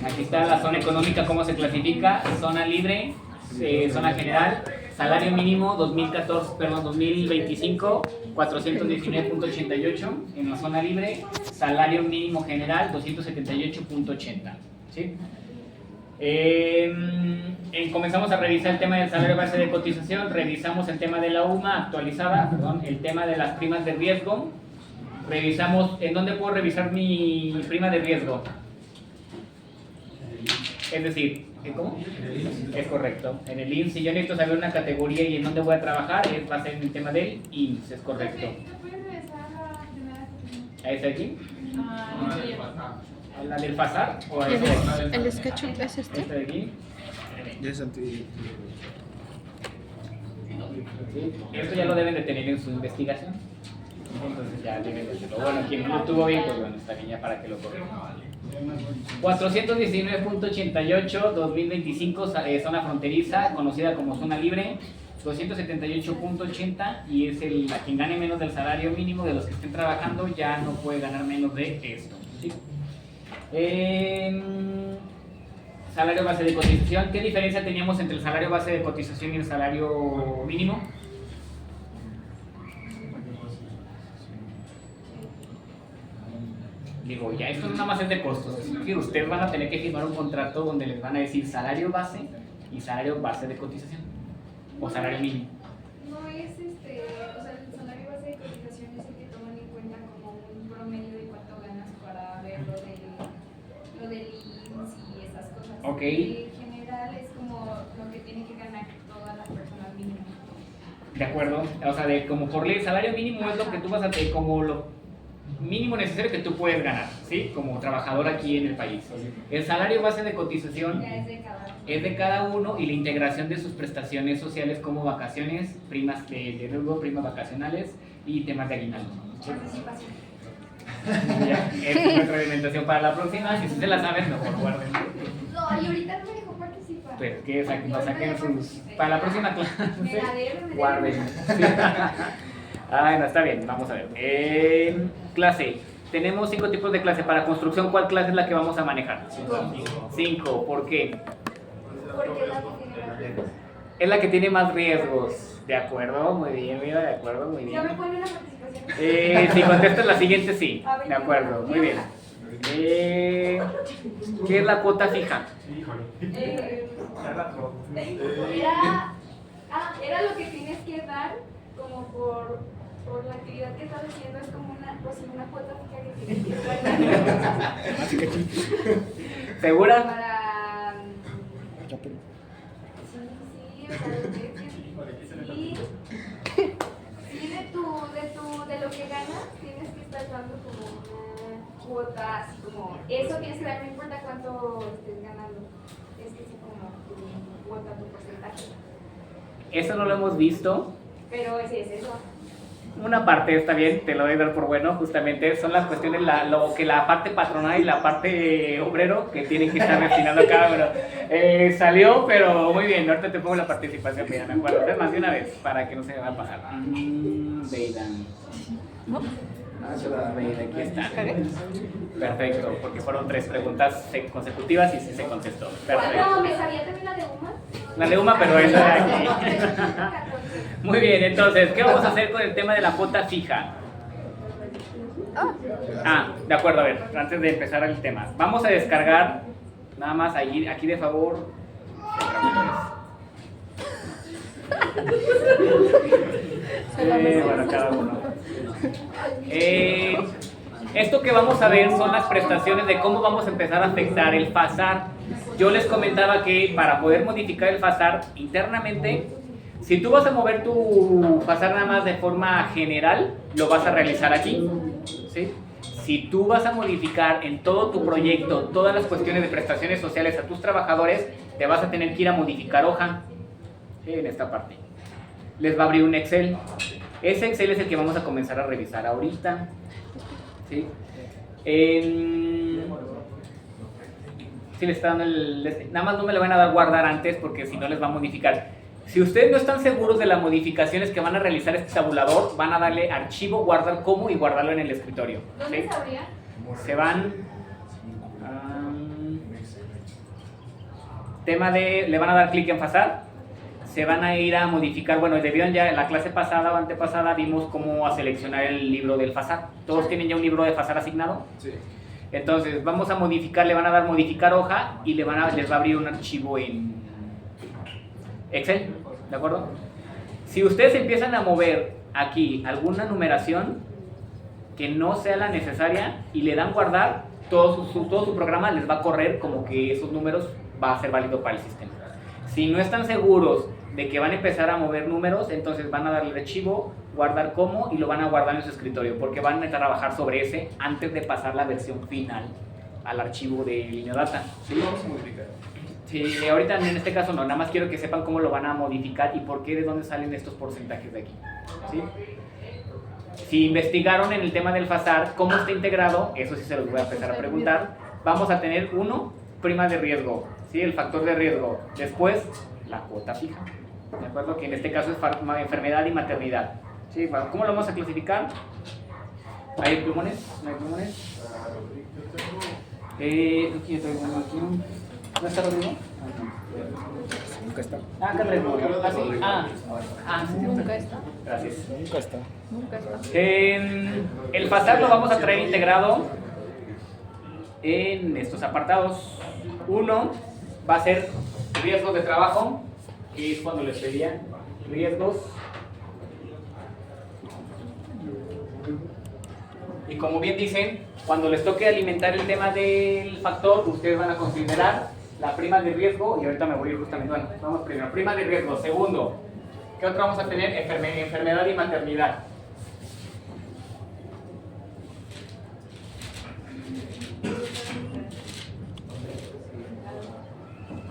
Aquí está la zona económica, cómo se clasifica: zona libre, zona general. Salario mínimo 2025, 419.88 en la zona libre. Salario mínimo general, 278.80. ¿Sí? Comenzamos a revisar el tema del salario base de cotización. Revisamos el tema de la UMA actualizada, perdón, el tema de las primas de riesgo. Revisamos, ¿en dónde puedo revisar mi prima de riesgo? Es decir, ¿cómo? Es correcto. En el IMSS, si yo necesito saber una categoría y en dónde voy a trabajar, va a ser en el tema del IMSS, es correcto. ¿A ese aquí? ¿A la del FASAR? ¿O a este? ¿El SketchUp es este? ¿Este de aquí? Sí. ¿Sí? Esto ya lo deben de tener en su investigación. Entonces ya deben de hacerlo. Bueno, quien no lo tuvo bien, pues bueno, está bien ya para que lo corrijan. 419.88, 2025, zona fronteriza, conocida como zona libre. 278.80 y es a quien gane menos del salario mínimo de los que estén trabajando ya no puede ganar menos de esto. ¿Sí? Salario base de cotización. ¿Qué diferencia teníamos entre el salario base de cotización y el salario mínimo? Digo, ya esto no nada más es de costos, es que ustedes van a tener que firmar un contrato donde les van a decir salario base y salario base de cotización o salario mínimo. No es o sea, el salario base de cotización es el que toman en cuenta como un promedio de cuánto ganas para ver lo del IMSS y esas cosas. Ok. En general es como lo que tiene que ganar todas las personas mínimas. De acuerdo, o sea, como por ley, el salario mínimo es lo que tú vas a tener como lo mínimo necesario que tú puedes ganar, ¿sí? Como trabajador aquí en el país. El salario base de cotización Ya es de cada uno y la integración de sus prestaciones sociales como vacaciones, primas de riesgo, primas vacacionales y temas de aguinaldo. participación. Ya, es nuestra alimentación para la próxima. Si ustedes la saben, mejor guarden. No, y ahorita no me dejó participar. Pues que saquen sus. Para la próxima clase, guarden. Ay, no, está bien, vamos a ver. Clase. Tenemos 5 tipos de clase. Para construcción, ¿cuál clase es la que vamos a manejar? 5. ¿Por qué? Porque es la que tiene más riesgos. Es la que tiene más riesgos. De acuerdo, muy bien, mira, de acuerdo, muy bien. ¿Ya me ponen la participación? Si contestas la siguiente, sí. De acuerdo, muy bien. ¿Qué es la cuota fija? Era lo que tienes que dar como por la actividad que estás haciendo, es como una cuota fija que tienes que dar. ¿Segura? Para... Sí, de lo que ganas, tienes que estar dando como una cuota, así como, eso tienes que dar, no importa cuánto estés ganando, es que es como tu cuota, tu porcentaje. Eso no lo hemos visto. Pero sí es eso. Una parte está bien, te lo doy a dar por bueno, justamente son las cuestiones, lo que la parte patronal y la parte obrero que tienen que estar destinando cada uno. Salió, pero muy bien, ahorita te pongo la participación, mira, me acuerdo, más de una vez, para que no se me va a pasar. Beidan. Aquí está. Perfecto, porque fueron 3 preguntas consecutivas y sí se contestó. Perfecto. No, me sabía también la de UMA. La de UMA, pero esa de aquí. Muy bien, entonces, ¿qué vamos a hacer con el tema de la cuota fija? De acuerdo, a ver, antes de empezar el tema. Vamos a descargar, nada más aquí de favor. Bueno, cada uno. Esto que vamos a ver son las prestaciones de cómo vamos a empezar a afectar el FASAR. Yo les comentaba que para poder modificar el FASAR internamente, si tú vas a mover tu FASAR nada más de forma general, lo vas a realizar aquí, ¿sí? Si tú vas a modificar en todo tu proyecto todas las cuestiones de prestaciones sociales a tus trabajadores, te vas a tener que ir a modificar hoja, ¿sí? En esta parte. Les va a abrir un Excel. Ese Excel es el que vamos a comenzar a revisar ahorita, ¿sí? Si les está dando nada más no me lo van a dar guardar antes porque si no les va a modificar. Si ustedes no están seguros de las modificaciones que van a realizar este tabulador, van a darle archivo, guardar como y guardarlo en el escritorio. ¿Dónde ¿Sí? sabría? Se van... tema de... Le van a dar clic en FASAR. Se van a ir a modificar, bueno, debido ya en la clase pasada o antepasada vimos cómo a seleccionar el libro del FASAR. ¿Todos tienen ya un libro de FASAR asignado? Sí. Entonces vamos a modificar, le van a dar modificar hoja y les va a abrir un archivo en Excel, ¿de acuerdo? Si ustedes empiezan a mover aquí alguna numeración que no sea la necesaria y le dan guardar, todo su programa les va a correr como que esos números va a ser válido para el sistema. Si no están seguros de que van a empezar a mover números, entonces van a darle archivo, guardar como y lo van a guardar en su escritorio porque van a trabajar sobre ese antes de pasar la versión final al archivo de Lineodata. Sí, vamos a modificar. Sí, ahorita en este caso no, nada más quiero que sepan cómo lo van a modificar y por qué, de dónde salen estos porcentajes de aquí. ¿Sí? Si investigaron en el tema del FASAR, cómo está integrado, eso sí se los voy a empezar a preguntar. Vamos a tener prima de riesgo, ¿sí? El factor de riesgo. Después, la cuota fija. ¿De acuerdo? Que en este caso es enfermedad y maternidad. ¿Sí? ¿Cómo lo vamos a clasificar? ¿Hay plumones? ¿No hay plumones? Aquí yo traigo uno aquí. ¿No está Rodrigo? Nunca está. Acá traigo uno. Sí. Nunca está. Gracias. Nunca está. Nunca está. El FASAR lo vamos a traer integrado en estos apartados. Uno va a ser riesgos de trabajo, que es cuando les pedían riesgos. Y como bien dicen, cuando les toque alimentar el tema del factor, ustedes van a considerar la prima de riesgo, y ahorita me voy a ir justamente, bueno, vamos primero, prima de riesgo. Segundo, ¿qué otro vamos a tener? Enfermedad y maternidad.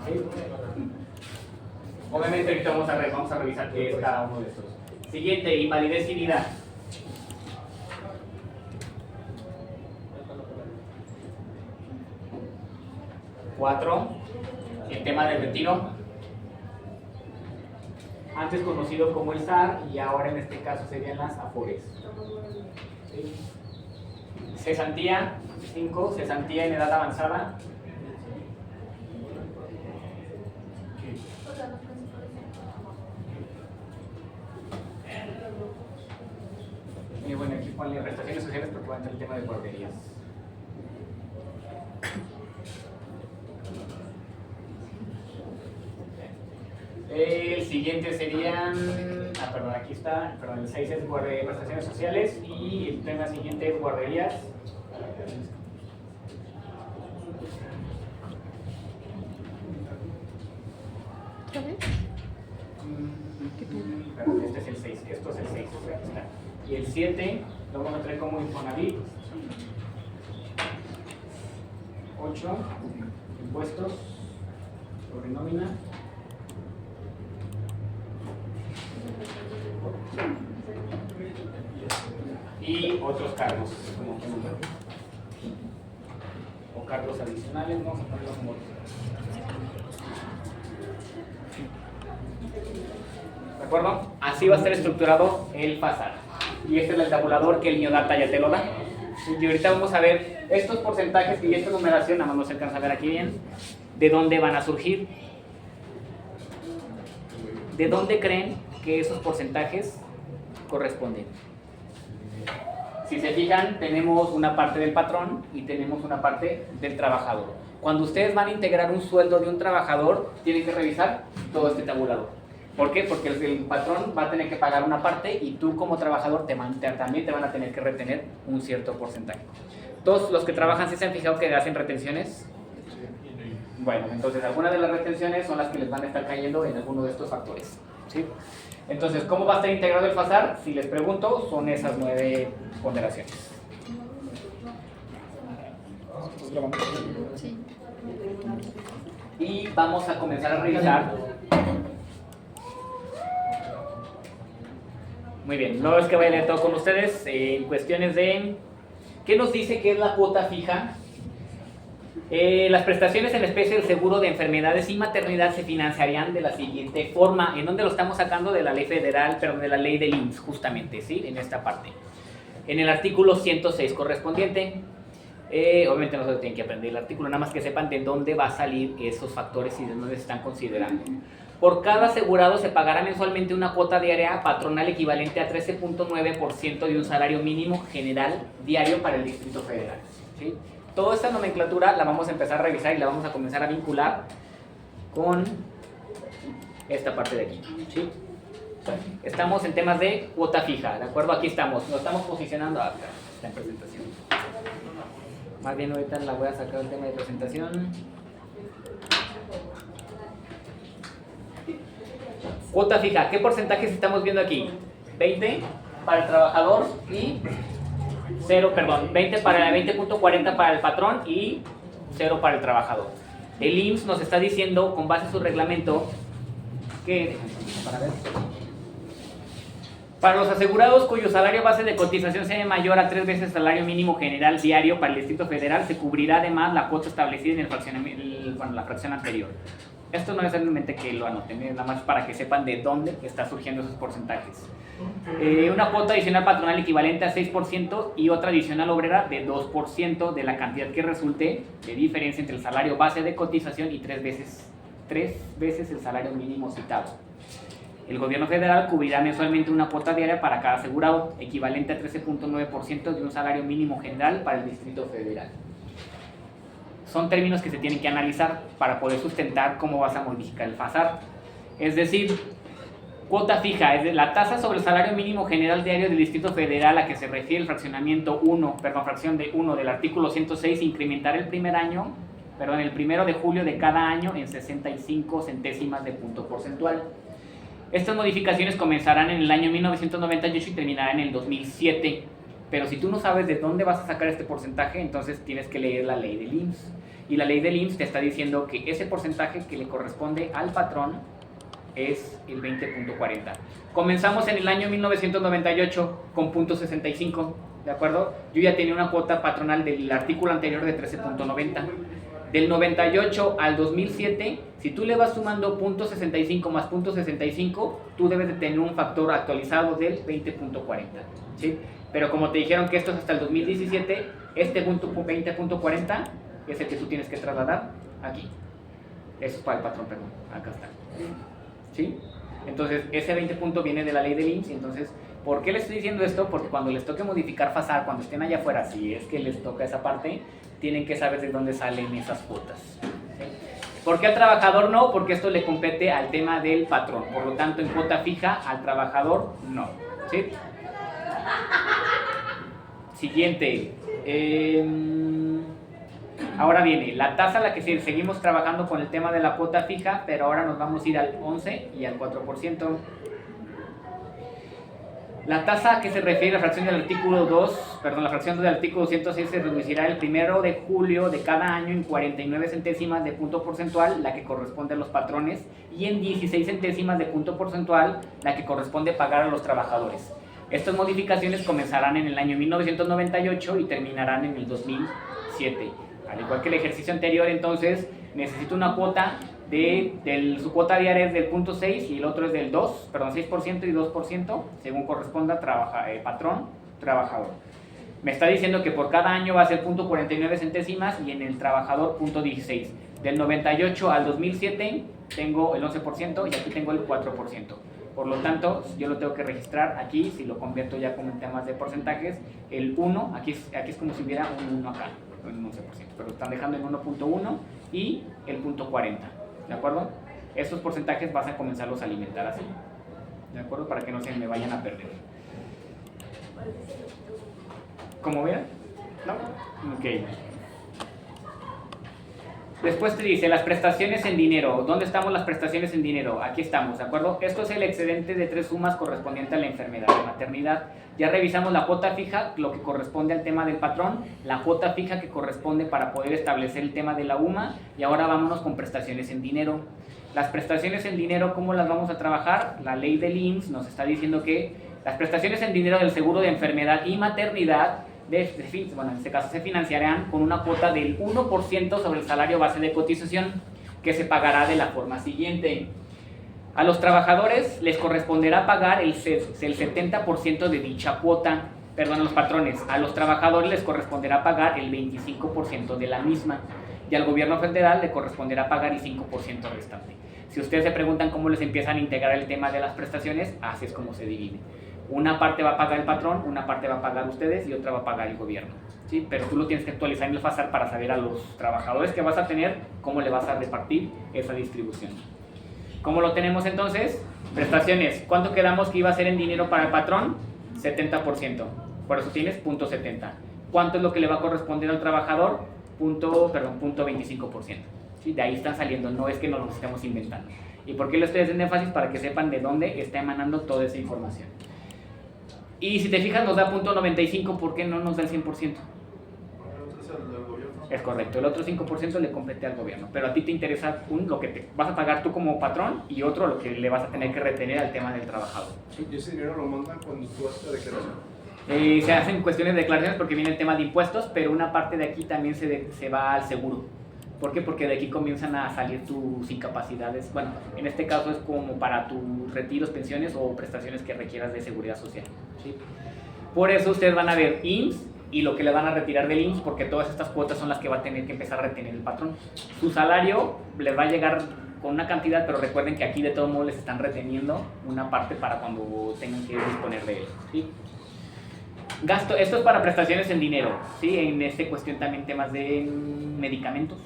¿Sí? Obviamente ahorita vamos a revisar qué es cada uno de estos. Siguiente, invalidez y vida. Cuatro, el tema del retiro, antes conocido como el SAR y ahora en este caso serían las AFORES. ¿Sí? Cesantía, 5, cesantía en edad avanzada. Y bueno, aquí ponle prestaciones sociales porque va a entrar el tema de guarderías. El siguiente serían, perdón, aquí está, perdón, el 6 es prestaciones sociales y el tema siguiente es guarderías. Perdón, este es el 6, esto es el 6, aquí está. Y el 7 lo vamos a traer como Infonavit. 8, impuestos, sobre nómina. Y otros cargos, o cargos adicionales, vamos a ponerlo como ¿de acuerdo? Así va a estar estructurado el FASAR. Y este es el tabulador que el Lineodata ya te lo da. Y ahorita vamos a ver estos porcentajes y esta numeración, nada más no se alcanza a ver aquí bien, de dónde van a surgir. ¿De dónde creen que esos porcentajes corresponden? Si se fijan, tenemos una parte del patrón y tenemos una parte del trabajador. Cuando ustedes van a integrar un sueldo de un trabajador, tienen que revisar todo este tabulador. ¿Por qué? Porque el patrón va a tener que pagar una parte y tú como trabajador también te van a tener que retener un cierto porcentaje. Todos los que trabajan, ¿sí se han fijado que hacen retenciones? Bueno, entonces algunas de las retenciones son las que les van a estar cayendo en alguno de estos factores, ¿sí? Entonces, ¿cómo va a estar integrado el FASAR? Si les pregunto, son esas 9 ponderaciones. Sí. Y vamos a comenzar a revisar. Muy bien, no es que vaya a leer todo con ustedes. En cuestiones de ¿qué nos dice que es la cuota fija Las prestaciones en especie del seguro de enfermedades y maternidad se financiarían de la siguiente forma. ¿En dónde lo estamos sacando? De la ley federal, pero de la ley del IMSS, justamente, ¿sí? En esta parte. En el artículo 106 correspondiente. Obviamente no se tienen que aprender el artículo, nada más que sepan de dónde va a salir esos factores y de dónde se están considerando. Por cada asegurado se pagará mensualmente una cuota diaria patronal equivalente a 13.9% de un salario mínimo general diario para el Distrito Federal, ¿sí? Toda esta nomenclatura la vamos a empezar a revisar y la vamos a comenzar a vincular con esta parte de aquí, ¿sí? Estamos en temas de cuota fija, ¿de acuerdo? Aquí estamos, nos estamos posicionando. Está en presentación. Más bien ahorita la voy a sacar el tema de presentación. Cuota fija, ¿qué porcentajes estamos viendo aquí? 20 para el trabajador y 20 para el 20.40 para el patrón y 0 para el trabajador. El IMSS nos está diciendo, con base a su reglamento, que para los asegurados cuyo salario base de cotización sea mayor a 3 veces el salario mínimo general diario para el Distrito Federal, se cubrirá además la cuota establecida en la fracción anterior. Esto no es necesariamente que lo anoten, nada más para que sepan de dónde están surgiendo esos porcentajes. Una cuota adicional patronal equivalente a 6% y otra adicional obrera de 2% de la cantidad que resulte de diferencia entre el salario base de cotización y 3 veces el salario mínimo citado. El gobierno federal cubrirá mensualmente una cuota diaria para cada asegurado, equivalente a 13.9% de un salario mínimo general para el Distrito Federal. Son términos que se tienen que analizar para poder sustentar cómo vas a modificar el FASAR. Es decir, cuota fija, es la tasa sobre el salario mínimo general diario del Distrito Federal a que se refiere el fracción de 1 del artículo 106, incrementar el 1 de julio de cada año en 65 centésimas de punto porcentual. Estas modificaciones comenzarán en el año 1998 y terminarán en el 2007. Pero si tú no sabes de dónde vas a sacar este porcentaje, entonces tienes que leer la ley del IMSS. Y la ley del IMSS te está diciendo que ese porcentaje que le corresponde al patrón es el 20.40. Comenzamos en el año 1998 con .65, ¿de acuerdo? Yo ya tenía una cuota patronal del artículo anterior de 13.90. Del 98 al 2007, si tú le vas sumando .65 más .65, tú debes de tener un factor actualizado del 20.40, ¿sí? Pero como te dijeron que esto es hasta el 2017, este 20.40 es el que tú tienes que trasladar aquí. Eso es para el patrón, perdón. Acá está. ¿Sí? Entonces, ese 20 punto viene de la ley del IMSS. Entonces, ¿por qué les estoy diciendo esto? Porque cuando les toque modificar FASAR, cuando estén allá afuera, si es que les toca esa parte, tienen que saber de dónde salen esas cuotas. ¿Sí? ¿Por qué al trabajador no? Porque esto le compete al tema del patrón. Por lo tanto, en cuota fija, al trabajador no. ¿Sí? Siguiente. Ahora viene la tasa a la que seguimos trabajando con el tema de la cuota fija, pero ahora nos vamos a ir al 11 y al 4%. La tasa a que se refiere la fracción del artículo 2, la fracción del artículo 106 se reducirá el 1 de julio de cada año en 49 centésimas de punto porcentual, la que corresponde a los patrones, y en 16 centésimas de punto porcentual, la que corresponde pagar a los trabajadores. Estas modificaciones comenzarán en el año 1998 y terminarán en el 2007. Al igual que el ejercicio anterior, entonces, necesito una cuota su cuota diaria es del 0.6 y el otro es del 6% y 2%, según corresponda patrón, trabajador. Me está diciendo que por cada año va a ser 0.49 centésimas y en el trabajador 0.16. Del 98 al 2007 tengo el 11% y aquí tengo el 4%. Por lo tanto, yo lo tengo que registrar aquí, si lo convierto ya como en temas de porcentajes, el 1, aquí es como si hubiera un 1 acá, un 11%, pero están dejando en 1.1 y el 0.40, ¿de acuerdo? Estos porcentajes vas a comenzarlos a alimentar así, ¿de acuerdo? Para que no se me vayan a perder. ¿Cómo vean? ¿No? Ok. Después te dice las prestaciones en dinero. ¿Dónde estamos las prestaciones en dinero? Aquí estamos, ¿de acuerdo? Esto es el excedente de 3 sumas correspondiente a la enfermedad de maternidad. Ya revisamos la cuota fija, lo que corresponde al tema del patrón, la cuota fija que corresponde para poder establecer el tema de la UMA, y ahora vámonos con prestaciones en dinero. Las prestaciones en dinero, ¿cómo las vamos a trabajar? La ley del IMSS nos está diciendo que las prestaciones en dinero del seguro de enfermedad y maternidad bueno, en este caso se financiarán con una cuota del 1% sobre el salario base de cotización, que se pagará de la forma siguiente. A los trabajadores les corresponderá pagar el 70% de dicha cuota, perdón, a los patrones. A los trabajadores les corresponderá pagar el 25% de la misma, y al gobierno federal le corresponderá pagar el 5% restante. Si ustedes se preguntan cómo les empiezan a integrar el tema de las prestaciones, así es como se divide. Una parte va a pagar el patrón, una parte va a pagar ustedes y otra va a pagar el gobierno, ¿sí? Pero tú lo tienes que actualizar en el FASAR para saber a los trabajadores que vas a tener cómo le vas a repartir esa distribución. ¿Cómo lo tenemos entonces? Prestaciones. ¿Cuánto quedamos que iba a ser en dinero para el patrón? 70%. Por eso tienes 0.70. ¿Cuánto es lo que le va a corresponder al trabajador? 0.25%. ¿Sí? De ahí están saliendo, no es que nos lo estemos inventando. ¿Y por qué lo estoy haciendo énfasis? Para que sepan de dónde está emanando toda esa información. Y si te fijas nos da 0.95, ¿por qué no nos da el 100%? Es correcto, el otro 5% le compete al gobierno, pero a ti te interesa lo que te vas a pagar tú como patrón y otro lo que le vas a tener que retener al tema del trabajador. ¿Y ese dinero lo mandan cuando tú haces la declaración? Se hacen cuestiones de declaraciones porque viene el tema de impuestos, pero una parte de aquí también se va al seguro. ¿Por qué? Porque de aquí comienzan a salir tus incapacidades. Bueno, en este caso es como para tus retiros, pensiones o prestaciones que requieras de seguridad social, ¿sí? Por eso ustedes van a ver IMSS y lo que le van a retirar del IMSS, porque todas estas cuotas son las que va a tener que empezar a retener el patrón. Su salario les va a llegar con una cantidad, pero recuerden que aquí de todos modos les están reteniendo una parte para cuando tengan que disponer de él, ¿sí? Gasto, esto es para prestaciones en dinero, ¿sí? En esta cuestión también temas de medicamentos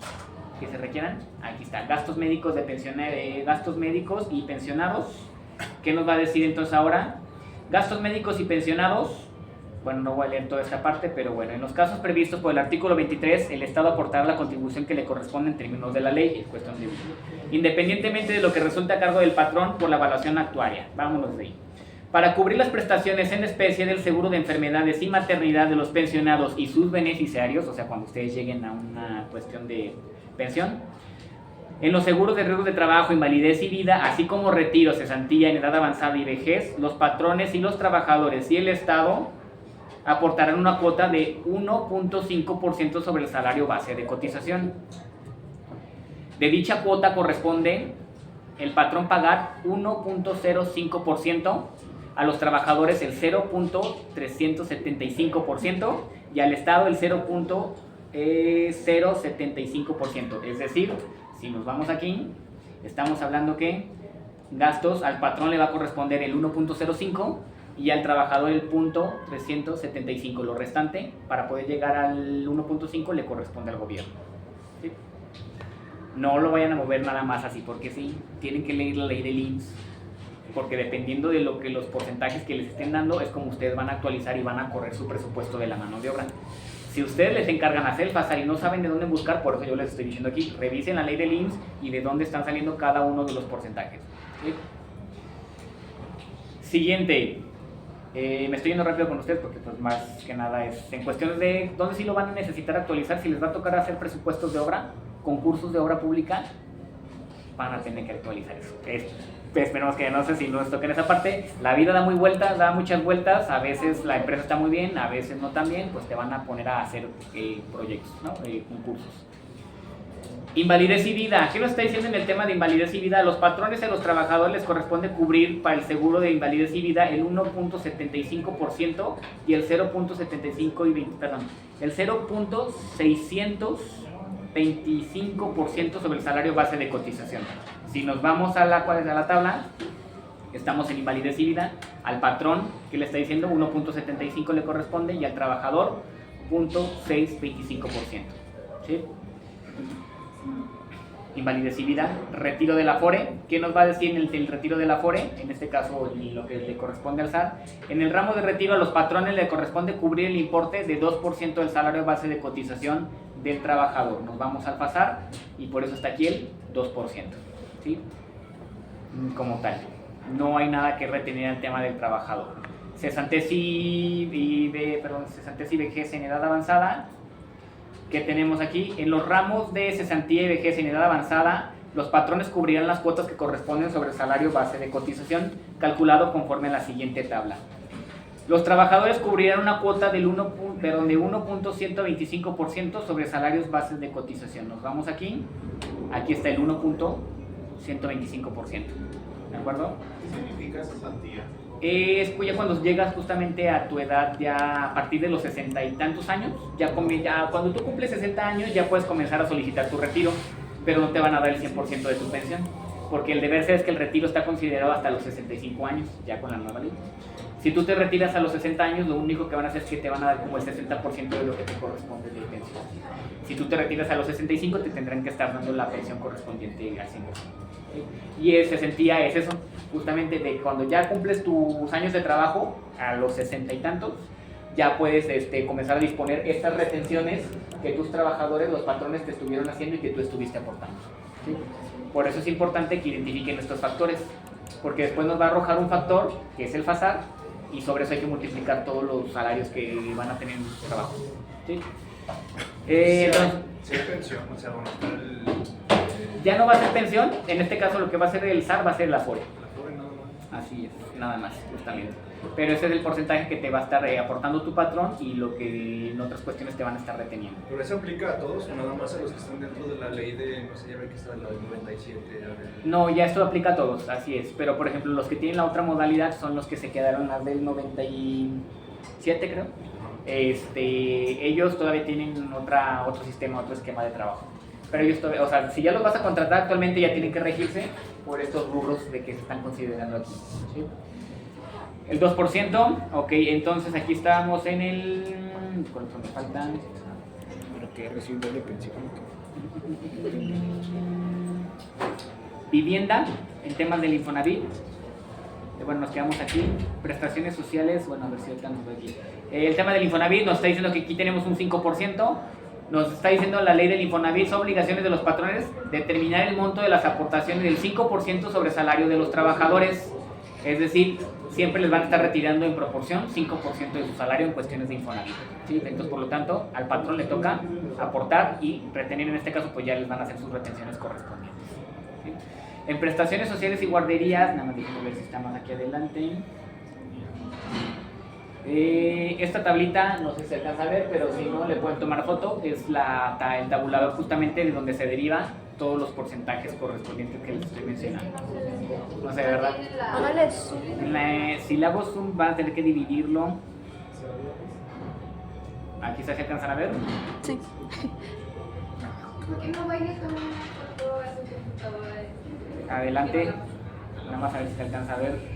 que se requieran. Aquí está, gastos médicos gastos médicos y pensionados. ¿Qué nos va a decir entonces ahora? Gastos médicos y pensionados. Bueno, no voy a leer toda esta parte, pero bueno, en los casos previstos por el artículo 23, el Estado aportará la contribución que le corresponde en términos de la ley, es cuestión de independientemente de lo que resulte a cargo del patrón por la evaluación actuaria. Vámonos de ahí. Para cubrir las prestaciones en especie del seguro de enfermedades y maternidad de los pensionados y sus beneficiarios, o sea, cuando ustedes lleguen a una cuestión de pensión, en los seguros de riesgos de trabajo, invalidez y vida, así como retiro, cesantía en edad avanzada y vejez, los patrones y los trabajadores y el Estado aportarán una cuota de 1.5% sobre el salario base de cotización. De dicha cuota corresponde el patrón pagar 1.05%, a los trabajadores el 0.375% y al Estado el 0.075%. Es decir, si nos vamos aquí, estamos hablando que gastos al patrón le va a corresponder el 1.05 y al trabajador el 0.375. Lo restante, para poder llegar al 1.5, le corresponde al gobierno, ¿sí? No lo vayan a mover nada más así, porque sí, tienen que leer la ley del IMSS, porque dependiendo de lo que los porcentajes que les estén dando, es como ustedes van a actualizar y van a correr su presupuesto de la mano de obra. Si ustedes les encargan hacer el FASAR y no saben de dónde buscar, por eso yo les estoy diciendo aquí, revisen la ley del IMSS y de dónde están saliendo cada uno de los porcentajes, ¿sí? Siguiente. Me estoy yendo rápido con ustedes porque pues más que nada es en cuestiones de dónde sí lo van a necesitar actualizar. Si les va a tocar hacer presupuestos de obra, concursos de obra pública, van a tener que actualizar eso. Esperemos que no sé si nos toquen esa parte. La vida da muchas vueltas, a veces la empresa está muy bien, a veces no tan bien, pues te van a poner a hacer proyectos, ¿no? Concursos. Invalidez y vida. ¿Qué nos está diciendo en el tema de invalidez y vida? A los patrones y a los trabajadores les corresponde cubrir para el seguro de invalidez y vida el 1.75% y el 0.625% sobre el salario base de cotización. Si nos vamos a la tabla, estamos en invalidez y vida. Al patrón, ¿qué le está diciendo? 1.75 le corresponde y al trabajador 0.625%, ¿sí? Invalidez y vida. Retiro del Afore. ¿Qué nos va a decir en el retiro del Afore? En este caso, lo que le corresponde al SAT. En el ramo de retiro a los patrones le corresponde cubrir el importe de 2% del salario base de cotización del trabajador. Nos vamos al FASAR y por eso está aquí el 2%, ¿sí? Como tal, no hay nada que retener al tema del trabajador. Cesantez y vejez en edad avanzada. ¿Qué tenemos aquí? En los ramos de cesantía y vejez en edad avanzada, los patrones cubrirán las cuotas que corresponden sobre el salario base de cotización, calculado conforme a la siguiente tabla. Los trabajadores cubrirán una cuota del 1.125% sobre salarios bases de cotización. Nos vamos aquí. Aquí está el 1.125%. ¿De acuerdo? ¿Qué significa esa santía? Es pues ya cuando llegas justamente a tu edad, ya a partir de los 60 y tantos años, ya cuando tú cumples 60 años ya puedes comenzar a solicitar tu retiro, pero no te van a dar el 100% de tu pensión, porque el deber ser es que el retiro está considerado hasta los 65 años, ya con la nueva ley. Si tú te retiras a los 60 años, lo único que van a hacer es que te van a dar como el 60% de lo que te corresponde de pensión. Si tú te retiras a los 65, te tendrán que estar dando la pensión correspondiente al 100%. Y ese sentía es eso, justamente de cuando ya cumples tus años de trabajo, a los 60 y tantos, ya puedes comenzar a disponer estas retenciones que tus trabajadores, los patrones te estuvieron haciendo y que tú estuviste aportando. ¿Sí? Por eso es importante que identifiquen estos factores, porque después nos va a arrojar un factor, que es el FASAR, y sobre eso hay que multiplicar todos los salarios que van a tener en su trabajo. ¿Sí? Si hay pensión, o sea, bueno, ya no va a ser pensión, en este caso lo que va a ser el SAR va a ser el Afore. la pobre nada más. Así es, nada más, justamente. Pero ese es el porcentaje que te va a estar aportando tu patrón y lo que en otras cuestiones te van a estar reteniendo. ¿Pero eso aplica a todos o nada más a los que están dentro de la ley de, no sé, ya ve que está la del 97? No, ya esto aplica a todos, así es. Pero por ejemplo, los que tienen la otra modalidad son los que se quedaron las del 97, creo. Ellos todavía tienen otro sistema, otro esquema de trabajo. Pero ellos todavía, o sea, si ya los vas a contratar actualmente ya tienen que regirse por estos rubros de que se están considerando aquí. ¿Sí? El 2%, ok, entonces aquí estábamos en el... ¿Cuánto me faltan? Pero que recibe de pensión. Vivienda, en temas del Infonavit. Bueno, nos quedamos aquí. Prestaciones sociales, bueno, a ver si alcanzo aquí. El tema del Infonavit nos está diciendo que aquí tenemos un 5%. Nos está diciendo la ley del Infonavit, son obligaciones de los patrones determinar el monto de las aportaciones del 5% sobre salario de los trabajadores. Es decir, siempre les van a estar retirando en proporción 5% de su salario en cuestiones de Infonavit. ¿Sí? Entonces, por lo tanto, al patrón le toca aportar y retener, en este caso, pues ya les van a hacer sus retenciones correspondientes. ¿Sí? En prestaciones sociales y guarderías, nada más déjenme ver si está más aquí adelante. Esta tablita, no sé si se alcanza a ver, pero si no le pueden tomar foto, es el tabulador justamente de donde se deriva todos los porcentajes correspondientes que les estoy mencionando. No sé, ¿verdad? Si le hago zoom van a tener que dividirlo. Aquí se alcanzan a ver. Sí. ¿Por qué no vayas con una foto a tu computadora? Adelante. Nada más a ver si se alcanza a ver.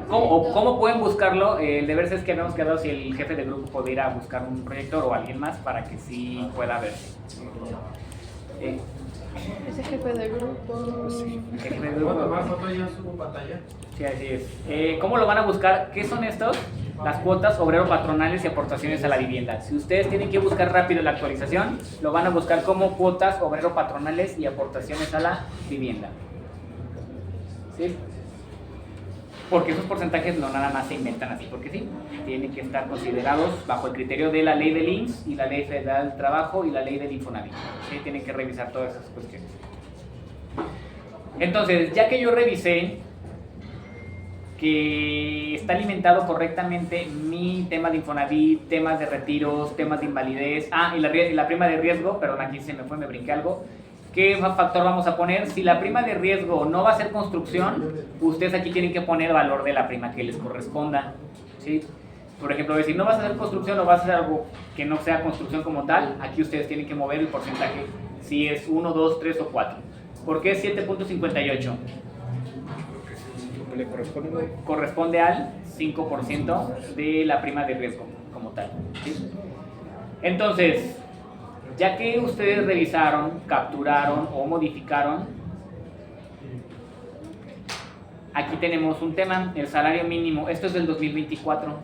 ¿Cómo pueden buscarlo? El deber es que habíamos quedado si el jefe de grupo puede ir a buscar un proyector o alguien más para que sí pueda verse. Ese jefe de grupo. Sí. El jefe de ¿Puedo grupo. tomar foto ya subo pantalla? Sí, así es. ¿Cómo lo van a buscar? ¿Qué son estos? Las cuotas obrero patronales y aportaciones a la vivienda. Si ustedes tienen que buscar rápido la actualización, lo van a buscar como cuotas obrero patronales y aportaciones a la vivienda. ¿Sí? Porque esos porcentajes no nada más se inventan así, porque sí, tienen que estar considerados bajo el criterio de la ley del IMSS y la ley federal del trabajo y la ley del Infonavit. ¿Sí? Tienen que revisar todas esas cuestiones. Entonces, ya que yo revisé que está alimentado correctamente mi tema de Infonavit, temas de retiros, temas de invalidez, y la prima de riesgo, perdón, aquí se me fue, me brinqué algo. ¿Qué factor vamos a poner? Si la prima de riesgo no va a ser construcción, ustedes aquí tienen que poner el valor de la prima que les corresponda. ¿Sí? Por ejemplo, si no vas a hacer construcción o vas a hacer algo que no sea construcción como tal, aquí ustedes tienen que mover el porcentaje, si es 1, 2, 3 o 4. ¿Por qué 7.58? Le corresponde. Corresponde al 5% de la prima de riesgo como tal. ¿Sí? Entonces, ya que ustedes revisaron, capturaron o modificaron, aquí tenemos un tema, el salario mínimo. Esto es del 2024.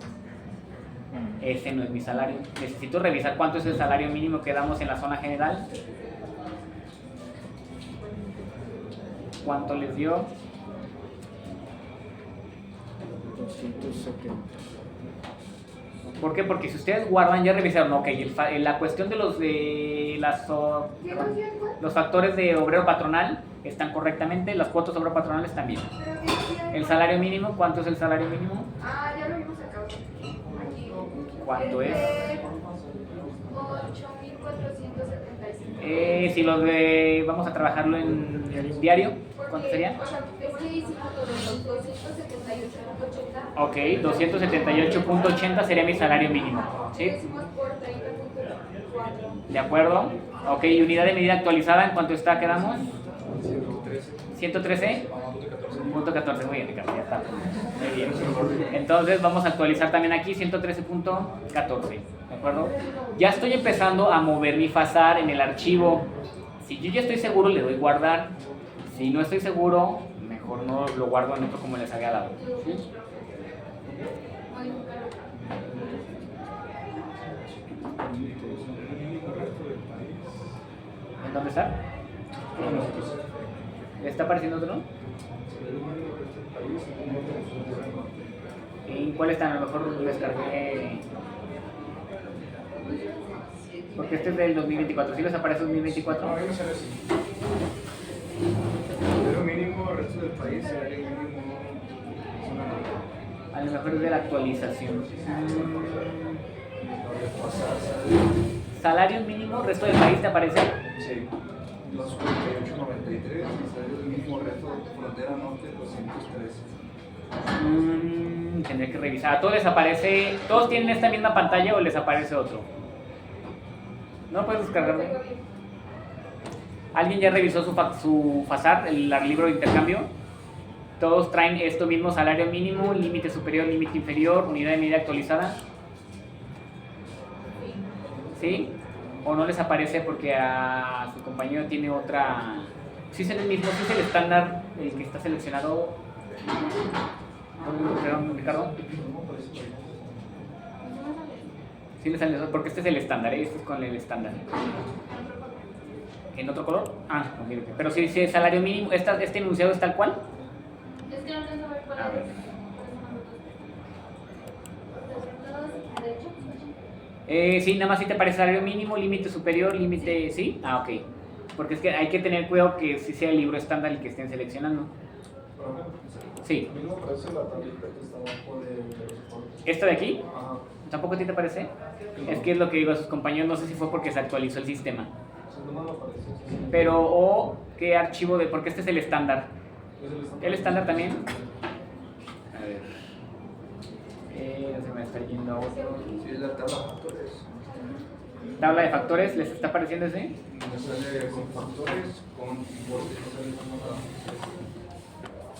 Ese no es mi salario. Necesito revisar cuánto es el salario mínimo que damos en la zona general. ¿Cuánto les dio? 270. ¿Por qué? Porque si ustedes guardan, ya revisaron, ok, la cuestión de los factores de obrero patronal, están correctamente, las cuotas patronales también. Pero que sí hay- El salario mínimo, ¿cuánto es el salario mínimo? Ah, ya lo vimos acá. Aquí. ¿Cuánto es? 8,475. Si los de, vamos a trabajarlo en el diario, ¿cuánto sería? O sea, es que hicimos lo de los 278.80. Ok, 278.80 sería mi salario mínimo, Lo ¿sí? hicimos por 30.4. ¿De acuerdo? Ok, unidad de medida actualizada, ¿en cuánto está? ¿Quedamos? 113. Punto 14, muy bien, Ricardo, ya está. Muy bien. Entonces vamos a actualizar también aquí 113.14, ¿de acuerdo? Ya estoy empezando a mover mi FASAR en el archivo. Si yo ya estoy seguro, le doy guardar. Si no estoy seguro, mejor no lo guardo en otro como les había dado. ¿Sí? ¿En dónde está? ¿Le está apareciendo otro? ¿Y cuál está? A lo mejor lo descargué. Porque este es del 2024. ¿Sí les aparece 2024? No, ahí no sale así. Pero mínimo, el resto del país, salario mínimo, zona norte. A lo mejor es de la actualización. Salario mínimo, resto del país te aparece. Sí. Los 48.93, salario mínimo, resto, frontera norte, 213. Tendré que revisar. ¿A todos les aparece? ¿Todos tienen esta misma pantalla o les aparece otro? ¿No puedes descargarlo? ¿Alguien ya revisó su FASAR, el libro de intercambio? Todos traen esto mismo: salario mínimo, límite superior, límite inferior, unidad de medida actualizada. ¿Sí? ¿O no les aparece porque a su compañero tiene otra? Sí es el mismo, sí es el estándar el que está seleccionado. Perdón, Ricardo. Sí le sale eso, porque este es el estándar, ¿eh? Este es con el estándar. ¿En otro color? Ah, ok, ok. Pero si es salario mínimo, este enunciado es tal cual. Es que no alcanzo a ver cuál A ver. es. Sí, nada más si te parece salario mínimo, límite superior, límite, ¿sí? Ah, ok. Porque es que hay que tener cuidado que sí sea el libro estándar el que estén seleccionando. Sí. Mismo parece la tablita que está abajo de los soportes. ¿Esta de aquí? Ajá. ¿Tampoco a ti te parece? Es que es lo que digo a sus compañeros, no sé si fue porque se actualizó el sistema. No me aparece. Pero, o qué archivo de, porque este es el estándar. Es el estándar. ¿El estándar también? A ver. Se me está yendo a otro. Sí, es la tabla de factores. Tabla de factores, ¿les está apareciendo ese? Me sale con factores, con importes, me sale con nada.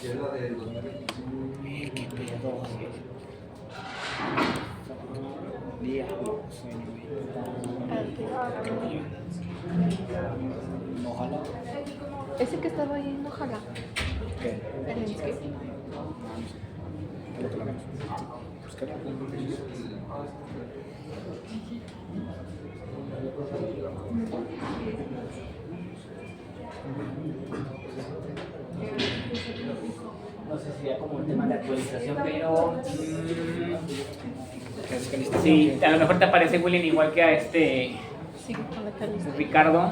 Y es la de 2025. Qué pedo. Diablo, ojalá. Ese que estaba ahí, no jala. ¿Qué? El landscape. ¿Qué lo que la menos? Pues qué raro. No sé si sería como un tema de actualización, pero... ¿Qué es calificación? sí, a lo mejor te aparece William igual que a este Sí, con la caliza. Ricardo.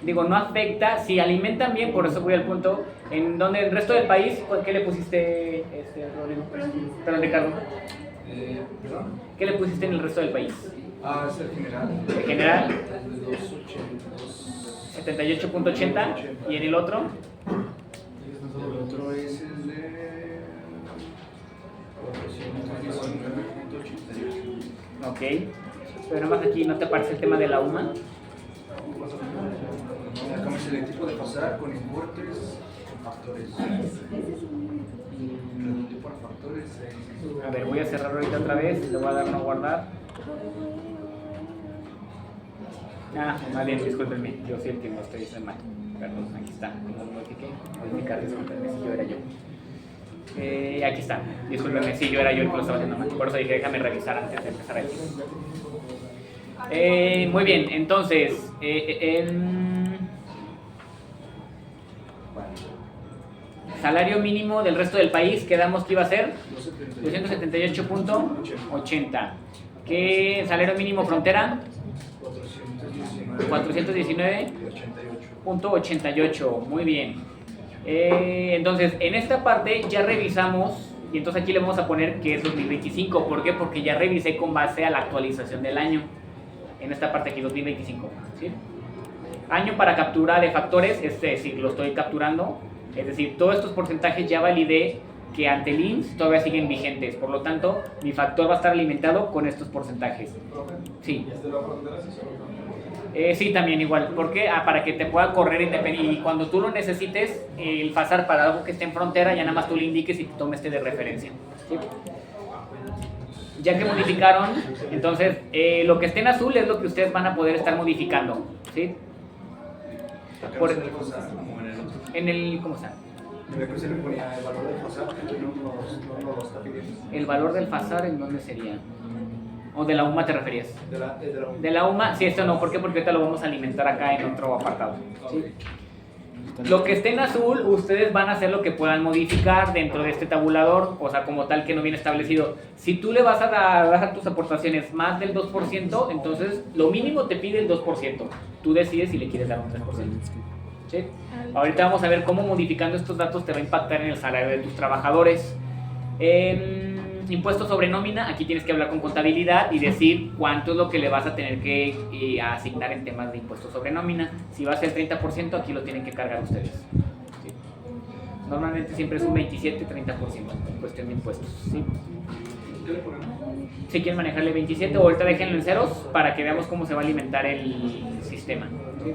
Digo, no afecta, si alimentan bien, por eso voy al punto, en donde el resto del país, ¿qué le pusiste, Rodrigo? Perdón, Ricardo. ¿Perdón? ¿Qué le pusiste en el resto del país? Ah, es el general. En general, El de 282. 78.80, y en el otro, El otro es el de 419.88. ok. Pero nada más aquí no te aparece el tema de la UMA. Acá me sale el tipo de pasar con importes, con factores. Redondeo por factores. A ver, voy a cerrar ahorita otra vez, le voy a dar no guardar. Ah, más bien, discúlpenme, yo sí el que no estoy mal. Perdón, aquí está, no lo notifiqué. Modificar, discúlpenme, si yo era yo. Aquí está, discúlpenme, sí, yo era yo el que lo estaba haciendo mal. Por eso dije, déjame revisar antes de empezar aquí. Muy bien, entonces, salario mínimo del resto del país, quedamos que iba a ser 278.80. ¿Qué salario mínimo frontera? 419. 419. Y 88. .88, muy bien. Entonces, en esta parte ya revisamos, y entonces aquí le vamos a poner que es 2025. ¿Por qué? Porque ya revisé con base a la actualización del año. En esta parte aquí, 2025. ¿Sí? Año para captura de factores, es decir, lo estoy capturando. Es decir, todos estos porcentajes ya validé que ante el IMSS todavía siguen vigentes. Por lo tanto, mi factor va a estar alimentado con estos porcentajes. Sí. Sí, también igual. ¿Por qué? Para que te pueda correr independiente. Y cuando tú lo necesites, el FASAR para algo que esté en frontera, ya nada más tú le indiques y te tomes este de referencia. ¿Sí? Ya que modificaron, entonces lo que esté en azul es lo que ustedes van a poder estar modificando. ¿Sí? En el, ¿cómo está? Se le ponía el valor del FASAR, que no lo está pidiendo. ¿El valor del FASAR en dónde sería? ¿O de la UMA te referías? De la UMA. De la UMA, sí, esto no. ¿Por qué? Porque ahorita lo vamos a alimentar acá en otro apartado. ¿Sí? Lo que esté en azul, ustedes van a hacer lo que puedan modificar dentro de este tabulador, o sea, como tal que no viene establecido. Si tú le vas a dar a tus aportaciones más del 2%, entonces lo mínimo te pide el 2%. Tú decides si le quieres dar un 3%. ¿Sí? Ahorita vamos a ver cómo modificando estos datos te va a impactar en el salario de tus trabajadores. Impuestos sobre nómina, aquí tienes que hablar con contabilidad y decir cuánto es lo que le vas a tener que asignar en temas de impuestos sobre nómina. Si va a ser 30%, aquí lo tienen que cargar ustedes. ¿Sí? Normalmente siempre es un 27-30% en cuestión de impuestos. ¿Sí? Si quieren manejarle 27, o ahorita déjenlo en ceros para que veamos cómo se va a alimentar el sistema. ¿Sí?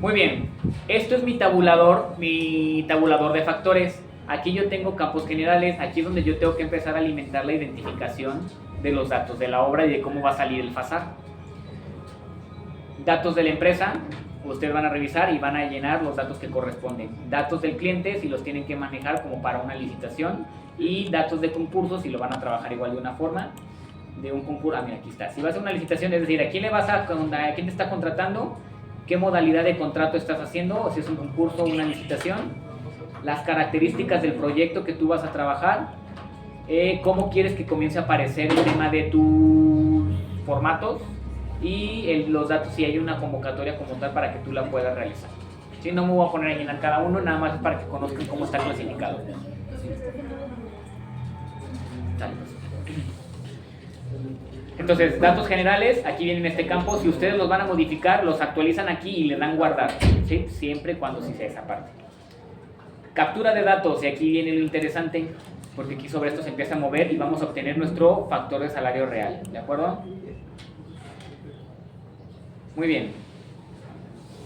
Muy bien, esto es mi tabulador de factores. Aquí yo tengo campos generales, aquí es donde yo tengo que empezar a alimentar la identificación de los datos de la obra y de cómo va a salir el FASAR. Datos de la empresa, ustedes van a revisar y van a llenar los datos que corresponden. Datos del cliente, si los tienen que manejar como para una licitación, y datos de concursos, si lo van a trabajar igual de una forma. De un concurso, mira, aquí está. Si vas a una licitación, es decir, ¿a quién te está contratando? ¿Qué modalidad de contrato estás haciendo? O si es un concurso o una licitación. Las características del proyecto que tú vas a trabajar, cómo quieres que comience a aparecer el tema de tus formatos y los datos si hay una convocatoria como tal para que tú la puedas realizar. ¿Sí? No me voy a poner a llenar cada uno, nada más para que conozcan cómo está clasificado. ¿Sí? Entonces, datos generales, aquí vienen en este campo. Si ustedes los van a modificar, los actualizan aquí y le dan guardar. ¿Sí? Siempre y cuando sí sea esa parte. Captura de datos, y aquí viene lo interesante, porque aquí sobre esto se empieza a mover y vamos a obtener nuestro factor de salario real, ¿de acuerdo? Muy bien.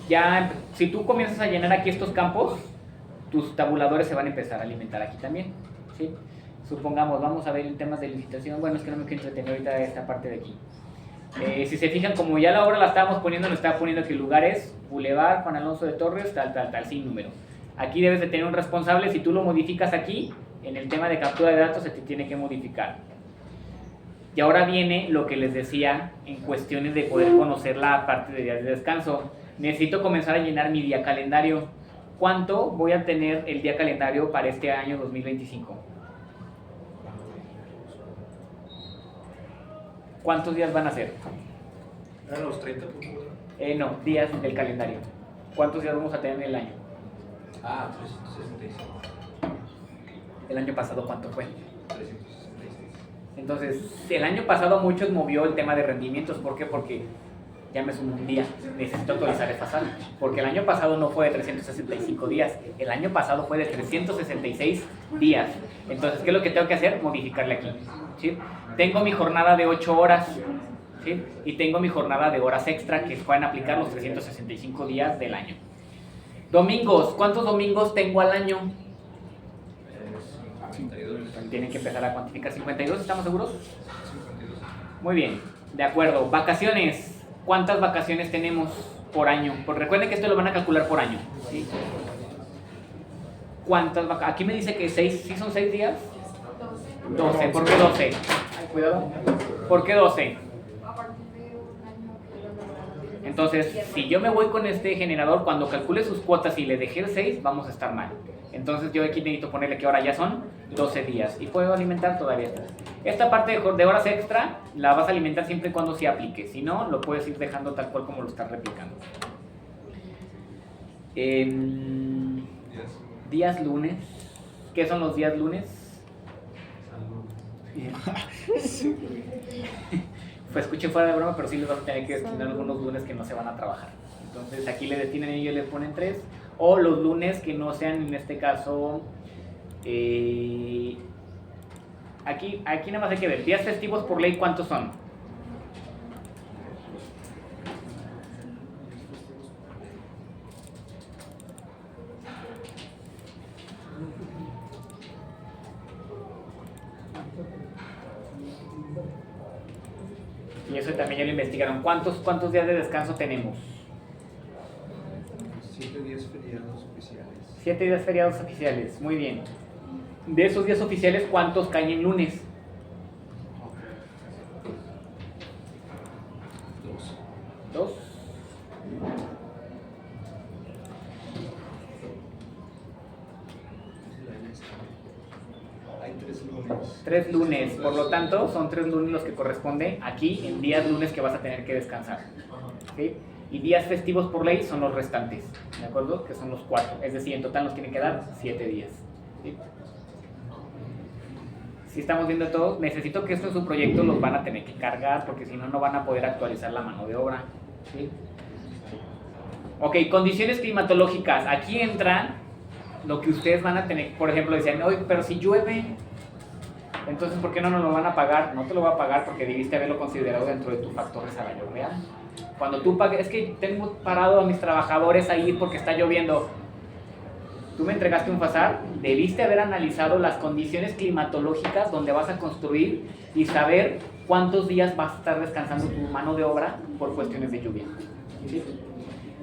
Ya, si tú comienzas a llenar aquí estos campos, tus tabuladores se van a empezar a alimentar aquí también, ¿sí? Supongamos, vamos a ver en temas de licitación, bueno, es que no me quiero entretener ahorita esta parte de aquí. Si se fijan, como ya la obra la estábamos poniendo, nos estaba poniendo que lugares, Boulevard, Juan Alonso de Torres, tal, sin número. Aquí debes de tener un responsable. Si tú lo modificas aquí, en el tema de captura de datos se te tiene que modificar. Y ahora viene lo que les decía en cuestiones de poder conocer la parte de días de descanso. Necesito comenzar a llenar mi día calendario. ¿Cuánto voy a tener el día calendario para este año 2025? ¿Cuántos días van a ser? ¿Eran los 30 puntos? No, días del calendario. ¿Cuántos días vamos a tener en el año? 365. ¿El año pasado cuánto fue? 366. Entonces, el año pasado muchos movió el tema de rendimientos. ¿Por qué? Porque ya me sumó un día. Necesito actualizar el FASAR. Porque el año pasado no fue de 365 días. El año pasado fue de 366 días. Entonces, ¿qué es lo que tengo que hacer? Modificarle aquí. ¿Sí? Tengo mi jornada de 8 horas. ¿Sí? Y tengo mi jornada de horas extra que pueden aplicar los 365 días del año. Domingos, ¿cuántos domingos tengo al año? 52. Tienen que empezar a cuantificar. 52, ¿estamos seguros? 52. Muy bien, de acuerdo. Vacaciones, ¿cuántas vacaciones tenemos por año? Pues recuerden que esto lo van a calcular por año, ¿sí? ¿Cuántas vacaciones? Aquí me dice que 6, ¿sí son 6 días? 12, ¿por qué 12? Ay, cuidado. ¿Por qué 12? Entonces, si yo me voy con este generador, cuando calcule sus cuotas y le dejé el 6, vamos a estar mal. Entonces yo aquí necesito ponerle que ahora ya son 12 días. Y puedo alimentar todavía esta. Esta parte de horas extra la vas a alimentar siempre y cuando se aplique. Si no, lo puedes ir dejando tal cual como lo estás replicando. Días lunes. ¿Qué son los días lunes? Bien. Pues escuchen fuera de broma, pero sí les van a tener que destinar algunos lunes que no se van a trabajar. Entonces aquí le destinan y ellos le ponen 3. O los lunes que no sean, en este caso, aquí nada más hay que ver. Días festivos por ley, ¿cuántos son? Y eso también ya lo investigaron. ¿Cuántos días de descanso tenemos? 7 días feriados oficiales. 7 días feriados oficiales, muy bien. De esos días oficiales, ¿cuántos caen en lunes? 2. Hay 3 lunes. 3 lunes, por lo tanto, son 3 lunes los que corresponden aquí en días lunes que vas a tener que descansar. ¿Sí? Y días festivos por ley son los restantes, ¿de acuerdo? Que son los 4, es decir, en total nos tienen que dar 7 días. ¿Sí? Si estamos viendo todo, necesito que esto en su proyecto los van a tener que cargar porque si no, no van a poder actualizar la mano de obra. ¿Sí? Ok, condiciones climatológicas. Aquí entra lo que ustedes van a tener. Por ejemplo, decían, oye, pero si llueve, entonces ¿por qué no nos lo van a pagar? No te lo va a pagar porque debiste haberlo considerado dentro de tu factor de salario real. Cuando tú pagues, es que tengo parado a mis trabajadores ahí porque está lloviendo. Tú me entregaste un FASAR, debiste haber analizado las condiciones climatológicas donde vas a construir y saber cuántos días vas a estar descansando tu mano de obra por cuestiones de lluvia. ¿Sí?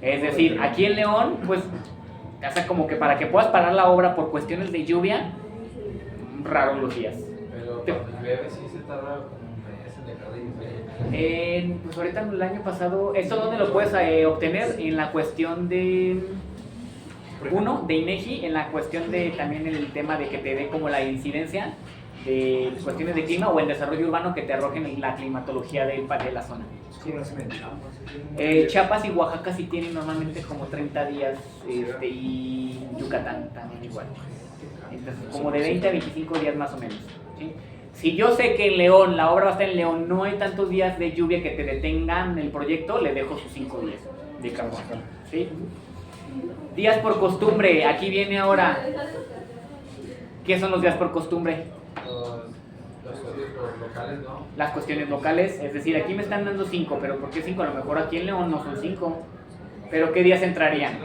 Es decir, aquí en León, pues, o sea, como que para que puedas parar la obra por cuestiones de lluvia, raros los días. Pero cuando llueve sí se tarda como un mes en dejar de llover. Pues ahorita el año pasado, ¿esto dónde lo puedes obtener? En la cuestión de... de INEGI, en la cuestión de también el tema de que te dé como la incidencia de cuestiones de clima o el desarrollo urbano que te arrojen la climatología de la zona. Chiapas y Oaxaca sí tienen normalmente como 30 días y Yucatán también igual. Entonces, como de 20 a 25 días más o menos. ¿Sí? Si yo sé que en León, la obra va a estar en León, no hay tantos días de lluvia que te detengan el proyecto, le dejo sus 5 días de carbón. ¿Sí? Días por costumbre, aquí viene ahora. ¿Qué son los días por costumbre? Los códigos locales, ¿no? Las cuestiones locales, es decir, aquí me están dando 5, pero ¿por qué 5? A lo mejor aquí en León no son 5. Pero ¿qué días entrarían?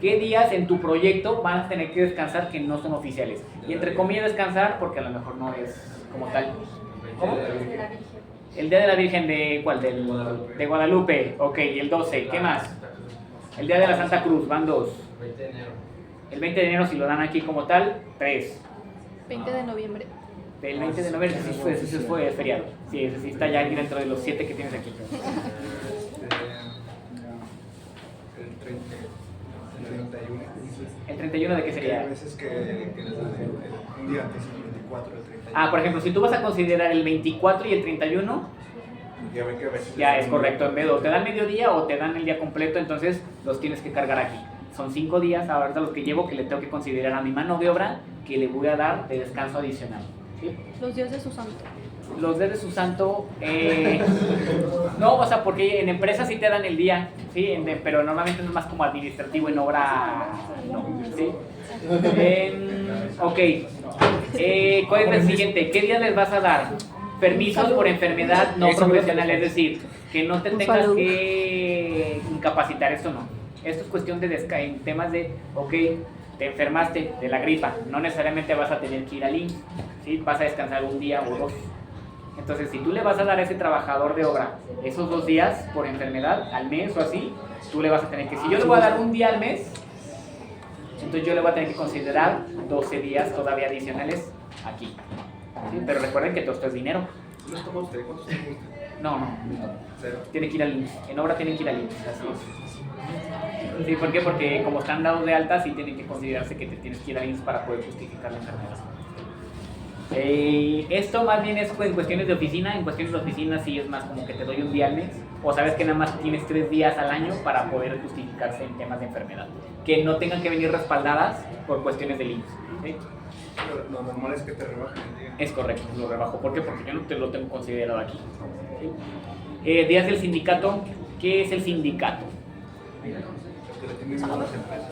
¿Qué días en tu proyecto van a tener que descansar que no son oficiales? Y entre comillas descansar porque a lo mejor no es como tal. ¿Cómo? El Día de la Virgen de ¿cuál? De Guadalupe. Ok, y el 12, ¿qué más? El Día de la Santa Cruz, van 2. 20 de enero. El 20 de enero, si lo dan aquí como tal, 3. 20 de noviembre. El 20 de noviembre, ese sí fue feriado. Sí, ese sí está ya aquí dentro de los 7 que tienes aquí. El 30, el 31. ¿El 31 de qué Hay sería? veces que les dan un día antes, el 24, el 31. Ah, por ejemplo, si tú vas a considerar el 24 y el 31, Ya ven que a veces ya es correcto. En vez de o te dan mediodía o te dan el día completo, entonces los tienes que cargar aquí. Son 5 días, ahorita los que llevo, que le tengo que considerar a mi mano de obra, que le voy a dar de descanso adicional. ¿Sí? Los días de su santo. Los días de su santo, no, o sea, porque en empresas sí te dan el día, ¿sí? Pero normalmente es más como administrativo, en obra no, ¿sí? Ok, ¿cuál es el siguiente? ¿Qué día les vas a dar? Permisos por enfermedad no profesional, es decir, que no te tengas que incapacitar, esto no. Esto es cuestión de en temas de, ok, te enfermaste de la gripa, no necesariamente vas a tener que ir al IMSS, ¿sí? Vas a descansar un día o 2. Entonces, si tú le vas a dar a ese trabajador de obra esos 2 días por enfermedad al mes o así, tú le vas a tener que, si yo le voy a dar un día al mes, entonces yo le voy a tener que considerar 12 días todavía adicionales aquí. ¿Sí? Pero recuerden que todo esto es dinero. ¿Los toma usted? ¿Cuántos toma usted? No. Cero. Tiene que ir al IMSS. En obra tienen que ir al IMSS. Así es. ¿Sí? ¿Por qué? Porque como están dados de alta, sí tienen que considerarse que te tienes que ir al IMSS para poder justificar la enfermedad. Esto más bien es en cuestiones de oficina. En cuestiones de oficina sí es más como que te doy un día al mes. o sabes que nada más tienes 3 días al año para poder justificarse en temas de enfermedad, que no tengan que venir respaldadas por cuestiones del IMSS. ¿Sí? Pero lo normal es que te rebajen el día. Es correcto, lo rebajo. ¿Por qué? Porque yo no te lo tengo considerado aquí. ¿Sí? Días del sindicato. ¿Qué es el sindicato? Los que le tienen miedo a las empresas.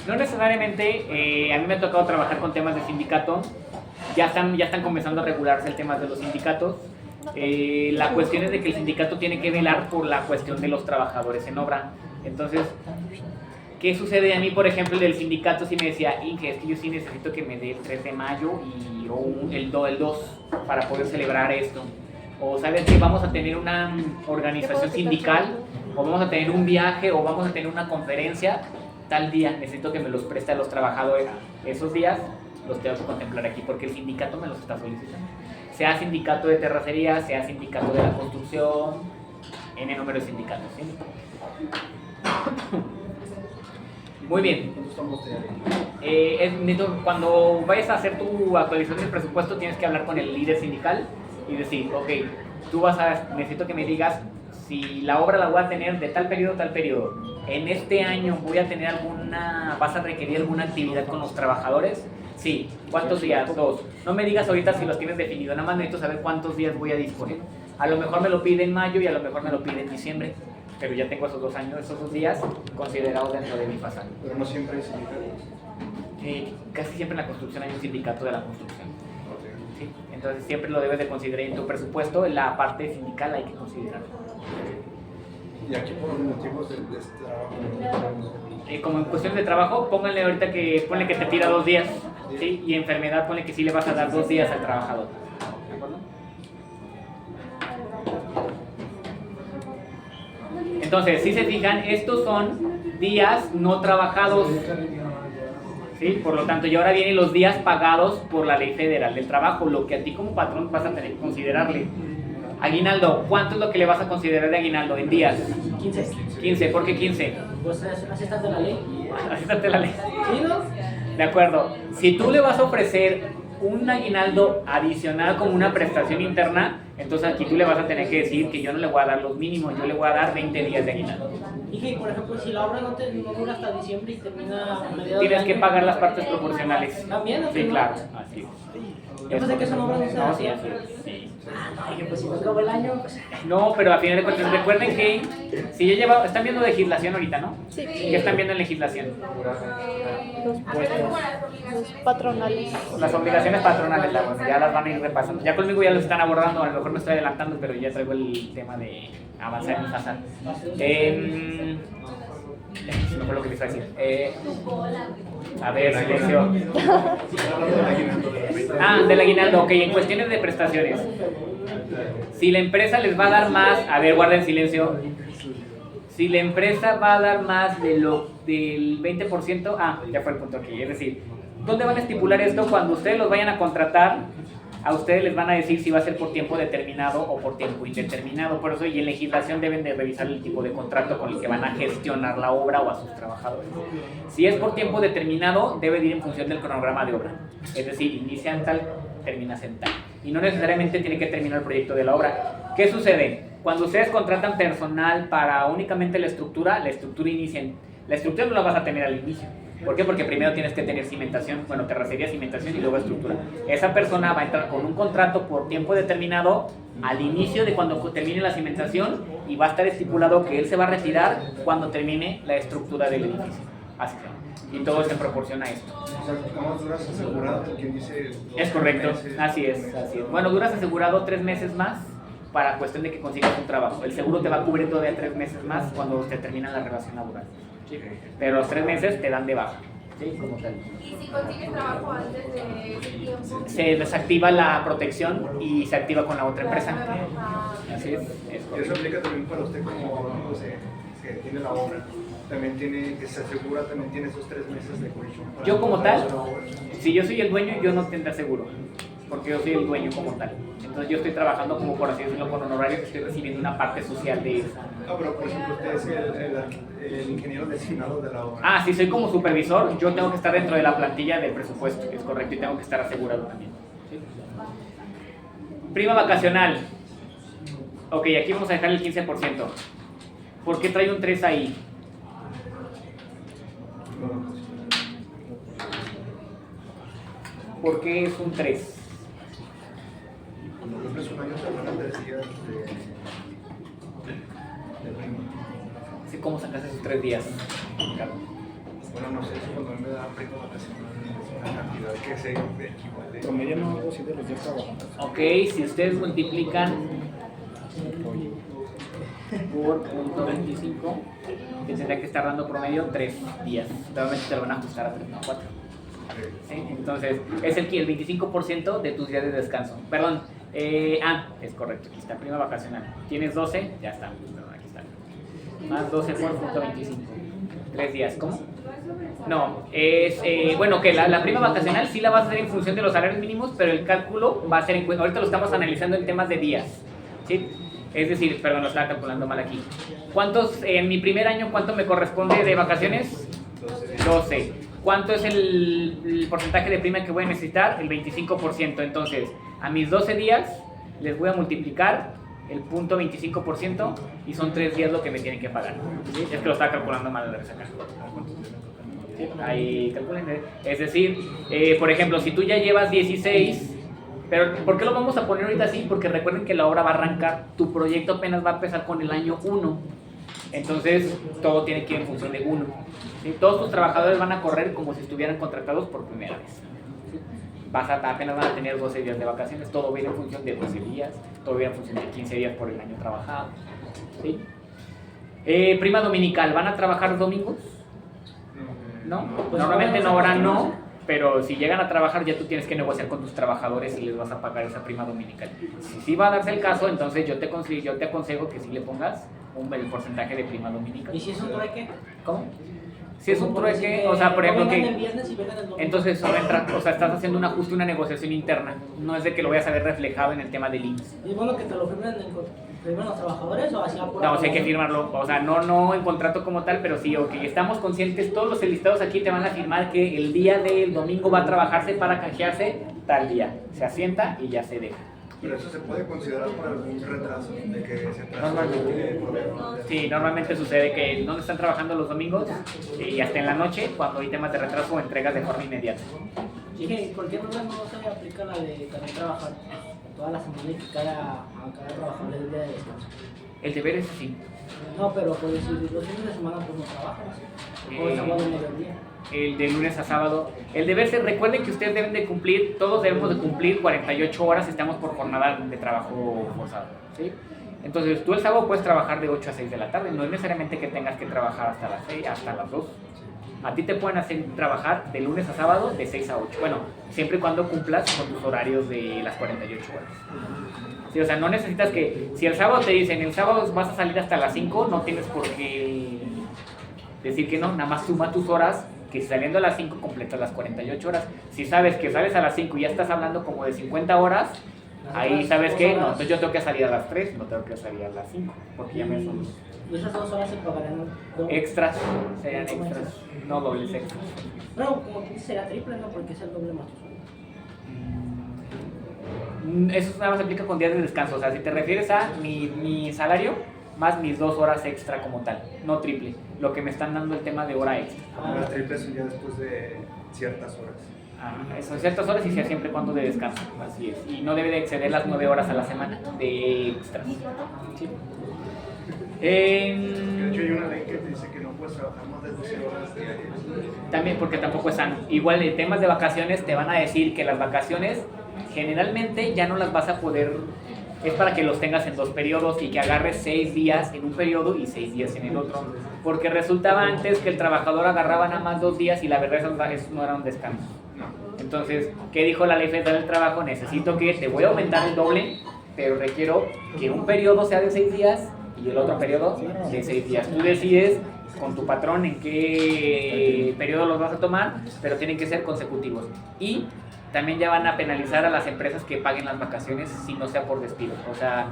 No necesariamente, a mí me ha tocado trabajar con temas de sindicato, ya están comenzando a regularse el tema de los sindicatos. La cuestión es de que el sindicato tiene que velar por la cuestión de los trabajadores en obra. Entonces, ¿qué sucede a mí, por ejemplo, el del sindicato? Si me decía, Inge, es que yo sí necesito que me dé el 3 de mayo o el 2 para poder celebrar esto. O sabes que vamos a tener una organización sindical, o vamos a tener un viaje, o vamos a tener una conferencia tal día, necesito que me los preste a los trabajadores. Esos días los tengo que contemplar aquí porque el sindicato me los está solicitando. Sea sindicato de terracería, sea sindicato de la construcción, N número de sindicatos, ¿sí? Muy bien. Cuando vayas a hacer tu actualización del presupuesto tienes que hablar con el líder sindical y decir, ok, necesito que me digas si la obra la voy a tener de tal periodo a tal periodo. En este año vas a requerir alguna actividad con los trabajadores. Sí, ¿cuántos días? 2. No me digas ahorita si los tienes definido, nada más necesito saber cuántos días voy a disponer. A lo mejor me lo pide en mayo y a lo mejor me lo pide en diciembre, pero ya tengo esos 2 días considerados dentro de mi pasado. Pero no siempre hay sindicatos. Casi siempre en la construcción hay un sindicato de la construcción. ¿Sí? Entonces siempre lo debes de considerar en tu presupuesto, en la parte sindical hay que considerarlo. Y aquí por los motivos de este trabajo. Como en cuestión de trabajo, pónganle ahorita ponle que te tira 2 días, ¿sí? Y enfermedad, ponle que sí le vas a dar 2 días al trabajador. ¿De acuerdo? Entonces, si se fijan, estos son días no trabajados, ¿sí? Por lo tanto, y ahora vienen los días pagados por la Ley Federal del Trabajo, lo que a ti como patrón vas a tener que considerarle. Aguinaldo, ¿cuánto es lo que le vas a considerar de aguinaldo en días? 15, ¿por qué 15? Pues así está de la ley. Así está de la ley. ¿Sí, no? De acuerdo. Si tú le vas a ofrecer un aguinaldo adicional como una prestación interna, entonces aquí tú le vas a tener que decir que yo no le voy a dar los mínimos, yo le voy a dar 20 días de aguinaldo. Dije, por ejemplo, si la obra no dura hasta diciembre y termina a mediados Tienes de que año, pagar las partes proporcionales. ¿También? ¿No? Sí, claro. Así es. Yo pensé que esa obra no se No, sí, hacía. así es. Sí. Ay, pues si no acabó el año, pues... No, pero a final de cuentas, recuerden que si ya están viendo legislación ahorita, ¿no? Sí. ¿Qué están viendo en legislación? Apenas como las obligaciones Patronales. Las obligaciones patronales, ya las van a ir repasando. Ya conmigo ya los están abordando, a lo mejor me estoy adelantando, pero ya traigo el tema de avanzar en el FASAR. No fue lo que les iba a decir. A ver, silencio. Del aguinaldo, ok, en cuestiones de prestaciones. Si la empresa les va a dar más, a ver, guarden silencio. Si la empresa va a dar más del 20%, ya fue el punto aquí. Es decir, ¿dónde van a estipular esto? Cuando ustedes los vayan a contratar, a ustedes les van a decir si va a ser por tiempo determinado o por tiempo indeterminado. Por eso, y en legislación deben de revisar el tipo de contrato con el que van a gestionar la obra o a sus trabajadores. Si es por tiempo determinado, debe de ir en función del cronograma de obra. Es decir, inicia en tal, termina en tal. Y no necesariamente tiene que terminar el proyecto de la obra. ¿Qué sucede? Cuando ustedes contratan personal para únicamente la estructura inicia. La estructura no la vas a tener al inicio. ¿Por qué? Porque primero tienes que tener cimentación, terracería, cimentación y luego estructura. Esa persona va a entrar con un contrato por tiempo determinado al inicio de cuando termine la cimentación y va a estar estipulado que él se va a retirar cuando termine la estructura del edificio. Así que, y todo se proporciona a esto. O sea, ¿cómo duras asegurado? Quien dice Es correcto, 2 meses. así es. Bueno, duras asegurado 3 meses más para cuestión de que consigas un trabajo. El seguro te va a cubrir todavía 3 meses más cuando te termina la relación laboral. ¿Sí? Pero los 3 meses te dan de baja, ¿sí? Como tal. Y si consigues trabajo antes de ese tiempo, Se desactiva la protección y se activa con la otra empresa. Así es. Y eso aplica también para usted como que tiene la obra. También que se asegura, también tiene esos 3 meses de colchón. Yo como tal, si yo soy el dueño, yo no tendré seguro, porque yo soy el dueño como tal. Entonces yo estoy trabajando como, por así decirlo, con honorarios, estoy recibiendo una parte social de eso. Pero por ejemplo, usted es el ingeniero designado de la obra. Si soy como supervisor, yo tengo que estar dentro de la plantilla del presupuesto, es correcto, y tengo que estar asegurado también. ¿Sí? Prima vacacional. Ok, aquí vamos a dejar el 15%. ¿Por qué trae un 3 ahí? ¿Por qué es un 3? Cuando cumples un año te van a 3 días de prima. Sí, ¿cómo sacas esos 3 días? Bueno, no sé si cuando me da prima vacacional es una cantidad que se equivale. Promedio no algo así de los días trabajando. Ok, si ustedes multiplican por punto 25, que tendría que estar dando promedio 3 días. Obviamente te lo van a ajustar a 3, no 4. ¿Sí? Entonces, es el 25% de tus días de descanso. Perdón, es correcto, aquí está, prima vacacional. Tienes 12, ya está, perdón, aquí está. Más 12 por punto 25. 3 días, ¿cómo? No, es, bueno, que la prima vacacional sí la vas a hacer en función de los salarios mínimos, pero el cálculo va a ser ahorita lo estamos analizando en temas de días, ¿sí? Es decir, perdón, lo estaba calculando mal aquí. ¿Cuántos, en mi primer año, cuánto me corresponde de vacaciones? 12. ¿Cuánto es el porcentaje de prima que voy a necesitar? El 25%. Entonces, a mis 12 días les voy a multiplicar el punto 25% y son 3 días lo que me tienen que pagar. ¿Sí? Es que lo estaba calculando mal de resacar. ¿Sí? Ahí calculen. Es decir, por ejemplo, si tú ya llevas 16, pero ¿por qué lo vamos a poner ahorita así? Porque recuerden que la obra va a arrancar, tu proyecto apenas va a empezar con el año 1. Entonces, todo tiene que ir en función de 1. ¿Sí? Todos tus trabajadores van a correr como si estuvieran contratados por primera vez. ¿Sí? Apenas van a tener 12 días de vacaciones, todo viene en función de 12 días, todo viene en función de 15 días por el año trabajado. ¿Sí? Prima dominical, ¿van a trabajar los domingos? No, normalmente no, ahora no, pero si llegan a trabajar ya tú tienes que negociar con tus trabajadores y les vas a pagar esa prima dominical. Si sí va a darse el caso, entonces yo te aconsejo que sí le pongas el porcentaje de prima dominical. ¿Y si es un trueque? ¿Cómo? Si es un trueque, o sea, por ejemplo, no vengan el que viernes y vengan el domingo. entonces o sea, estás haciendo un ajuste, una negociación interna, no es de que lo vayas a ver reflejado en el tema del IMSS. ¿Y es bueno que te lo firmen los trabajadores o así? No, o sea, hay que firmarlo, o sea, no en contrato como tal, pero sí, ok, estamos conscientes, todos los enlistados aquí te van a firmar que el día del domingo va a trabajarse para canjearse tal día, se asienta y ya se deja. Pero eso se puede considerar por algún retraso, de que se atrasa. Normalmente. Sí, normalmente sucede que no están trabajando los domingos y hasta en la noche, cuando hay temas de retraso o entregas de forma inmediata. Dije, cualquier norma no se aplica la de también trabajar toda la semana y que cada trabajador le dé día de descanso. El deber es así. No, pero por decir, los fines de semana pues no trabajas. O el sábado en el día. El de lunes a sábado. El deber ser, recuerden que ustedes deben de cumplir, todos debemos de cumplir 48 horas, estamos por jornada de trabajo forzado, ¿sí? Entonces tú el sábado puedes trabajar de 8 a 6 de la tarde, no es necesariamente que tengas que trabajar hasta las 6, hasta las 2. A ti te pueden hacer trabajar de lunes a sábado de 6 a 8, bueno, siempre y cuando cumplas con tus horarios de las 48 horas. Sí, o sea, no necesitas que, si el sábado te dicen, el sábado vas a salir hasta las 5, no tienes por qué decir que no, nada más suma tus horas, que saliendo a las 5 completas las 48 horas. Si sabes que sales a las 5 y ya estás hablando como de 50 horas, ahí sabes que no, entonces yo tengo que salir a las 3, no tengo que salir a las 5, porque ya me son Y esas 2 horas se pagarán extras, serían extras, no dobles extras. No, como que será triple, ¿no? Porque es el doble más tu sueldo. Eso nada más se aplica con días de descanso, o sea, si te refieres a mi salario, más mis 2 horas extra como tal, no triple, lo que me están dando el tema de hora extra. Las triples son ya después de ciertas horas. Eso, ciertas horas y sea siempre cuando de descanso, así es. Y no debe de exceder las 9 horas a la semana de extras. ¿Sí? De hecho, hay una ley que te dice que no puedes trabajar más de 12 horas diarias. También porque tampoco es sano. Igual en temas de vacaciones te van a decir que las vacaciones generalmente ya no las vas a poder, es para que los tengas en 2 periodos y que agarres 6 días en un periodo y 6 días en el otro. Porque resultaba antes que el trabajador agarraba nada más 2 días y la verdad eso no era un descanso. Entonces, ¿qué dijo la Ley Federal del Trabajo? Necesito que te voy a aumentar el doble, pero requiero que un periodo sea de 6 días y el otro periodo de 6 días. Tú decides con tu patrón en qué periodo los vas a tomar, pero tienen que ser consecutivos. Y también ya van a penalizar a las empresas que paguen las vacaciones si no sea por despido. O sea,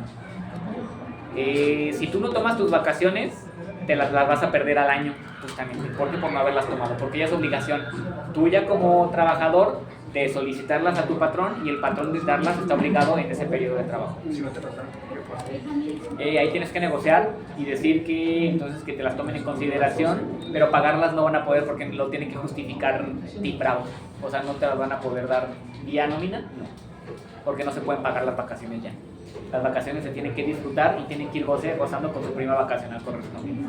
si tú no tomas tus vacaciones, te las vas a perder al año justamente. ¿Por qué? Por no haberlas tomado, porque ya es obligación tuya como trabajador de solicitarlas a tu patrón y el patrón de darlas está obligado en ese periodo de trabajo. Si no te las dan, ¿qué pasa? Ahí tienes que negociar y decir que entonces que te las tomen en consideración, pero pagarlas no van a poder porque lo tienen que justificar timbrado. O sea, no te las van a poder dar vía nómina, no, porque no se pueden pagar las vacaciones ya. Las vacaciones se tienen que disfrutar y tienen que ir gozando con su prima vacacional correspondiente.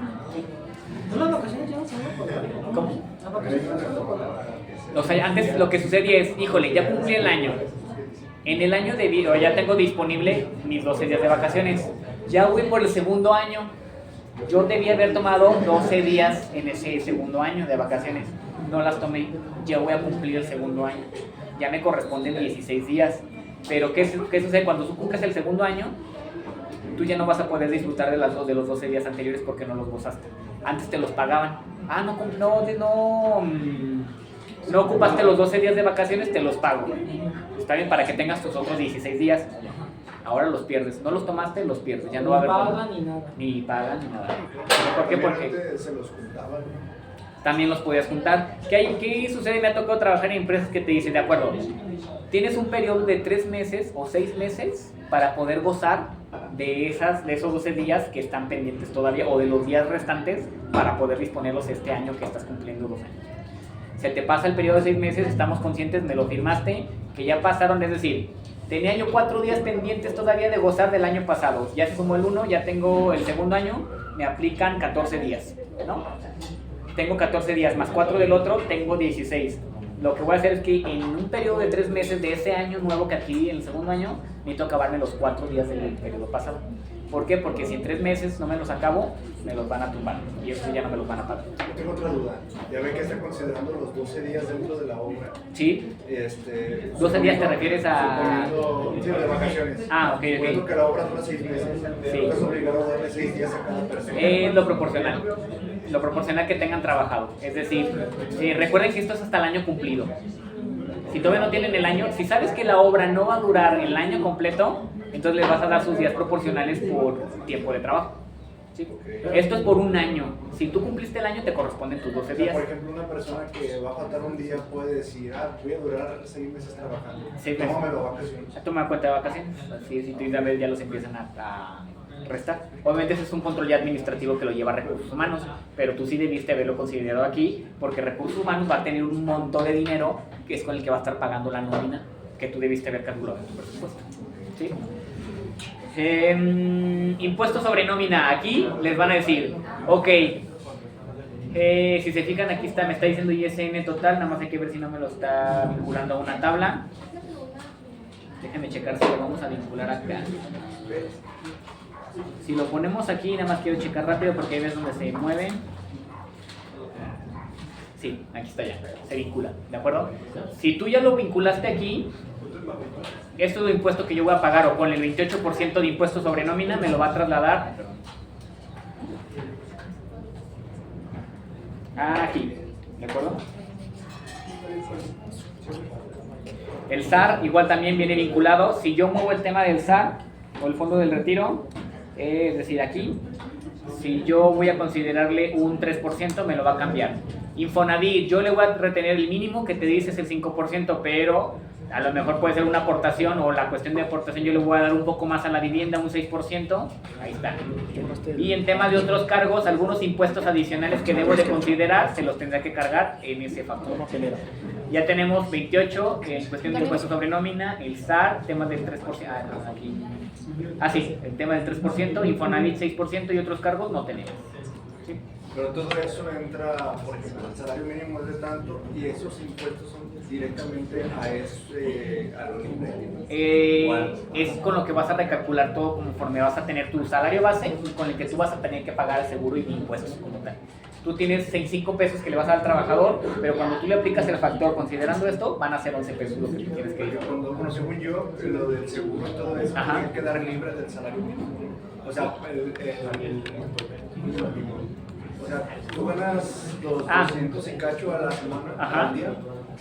¿No las vacaciones ya no se van a pagar? ¿Cómo? ¿Las vacaciones ya no se van a pagar? O sea, antes lo que sucedía es, híjole, ya cumplí el año. En el año debido, ya tengo disponible mis 12 días de vacaciones. Ya voy por el segundo año. Yo debía haber tomado 12 días en ese segundo año de vacaciones. No las tomé. Ya voy a cumplir el segundo año. Ya me corresponden 16 días. Pero ¿qué sucede? Cuando tú cumples el segundo año, tú ya no vas a poder disfrutar de los 12 días anteriores porque no los gozaste. Antes te los pagaban. Ah, no ocupaste los 12 días de vacaciones, te los pago. Está bien para que tengas tus otros 16 días. Ahora los pierdes. No los tomaste, los pierdes. Ya no va a haber pagan ni nada. ni pagan ni nada. ¿Por qué? Porque Se los juntaban. también los podías juntar. ¿Qué sucede? Me ha tocado trabajar en empresas que te dicen, de acuerdo, tienes un periodo de 3 meses o 6 meses para poder gozar de esos 12 días que están pendientes todavía o de los días restantes para poder disponerlos este año que estás cumpliendo 2 años. Se te pasa el periodo de 6 meses, estamos conscientes, me lo firmaste, que ya pasaron, es decir, tenía yo 4 días pendientes todavía de gozar del año pasado. Ya se sumó el 1, ya tengo el segundo año, me aplican 14 días, ¿no? Tengo 14 días más 4 del otro, tengo 16. Lo que voy a hacer es que en un periodo de 3 meses de ese año nuevo que adquirí en el segundo año, necesito acabarme los 4 días del periodo pasado. ¿Por qué? Porque si en 3 meses no me los acabo, me los van a tumbar y eso ya no me los van a pagar. Yo tengo otra duda. Ya ve que está considerando los 12 días dentro de la obra. ¿Sí? 12 días te refieres a...? Sí, de vacaciones. Ah, ok. Suponiendo que la obra dura 6 meses. Sí. Estás obligado a darle 6 días a cada persona. Lo proporcional que tengan trabajado. Es decir, recuerden que esto es hasta el año cumplido. Si todavía no tienen el año, si sabes que la obra no va a durar el año completo, entonces les vas a dar sus días proporcionales por tiempo de trabajo. ¿Sí? Esto es por un año. Si tú cumpliste el año, te corresponden tus 12 días. Por ejemplo, una persona que va a faltar un día puede decir, voy a durar 6 meses trabajando. 6 meses. Tómamelo vacaciones. Toma cuenta de vacaciones. Así es, y tú una vez ya los empiezan a restar. Obviamente ese es un control ya administrativo que lo lleva Recursos Humanos, pero tú sí debiste haberlo considerado aquí, porque Recursos Humanos va a tener un montón de dinero que es con el que va a estar pagando la nómina que tú debiste haber calculado en tu presupuesto. ¿Sí? Impuestos sobre nómina. Aquí les van a decir, ok, si se fijan aquí me está diciendo ISN total, nada más hay que ver si no me lo está vinculando a una tabla. Déjenme checar si lo vamos a vincular acá. Si lo ponemos aquí, nada más quiero checar rápido porque ahí ves donde se mueve. Sí, aquí está ya, se vincula, ¿de acuerdo? Si tú ya lo vinculaste aquí, esto es el impuesto que yo voy a pagar, o con el 28% de impuesto sobre nómina me lo va a trasladar aquí, ¿de acuerdo? El SAR igual también viene vinculado. Si yo muevo el tema del SAR o el fondo del retiro, es decir, aquí, si yo voy a considerarle un 3%, me lo va a cambiar. Infonavit, yo le voy a retener el mínimo que te dice es el 5%, pero a lo mejor puede ser una aportación, o la cuestión de aportación yo le voy a dar un poco más a la vivienda, un 6%, ahí está. Y en tema de otros cargos, algunos impuestos adicionales que debo de considerar, se los tendrá que cargar en ese factor. Ya tenemos 28, en cuestión de impuestos sobre nómina, el SAR, temas del 3%, aquí. Sí, el tema del 3%, Infonavit 6% y otros cargos no tenemos. ¿Sí? Pero todo eso entra, por ejemplo, el salario mínimo es de tanto y esos impuestos son directamente a lo libre. Es con lo que vas a recalcular todo conforme vas a tener tu salario base y con el que tú vas a tener que pagar el seguro y impuestos como tal. Tú tienes 5 pesos que le vas a dar al trabajador, pero cuando tú le aplicas el factor considerando esto, van a ser 11 pesos lo que tú tienes que ir. Bueno, según yo, lo del seguro y todo eso tiene que dar libre del salario mínimo. O sea, o sea, tú ganas los 200 y cacho a la semana, al día,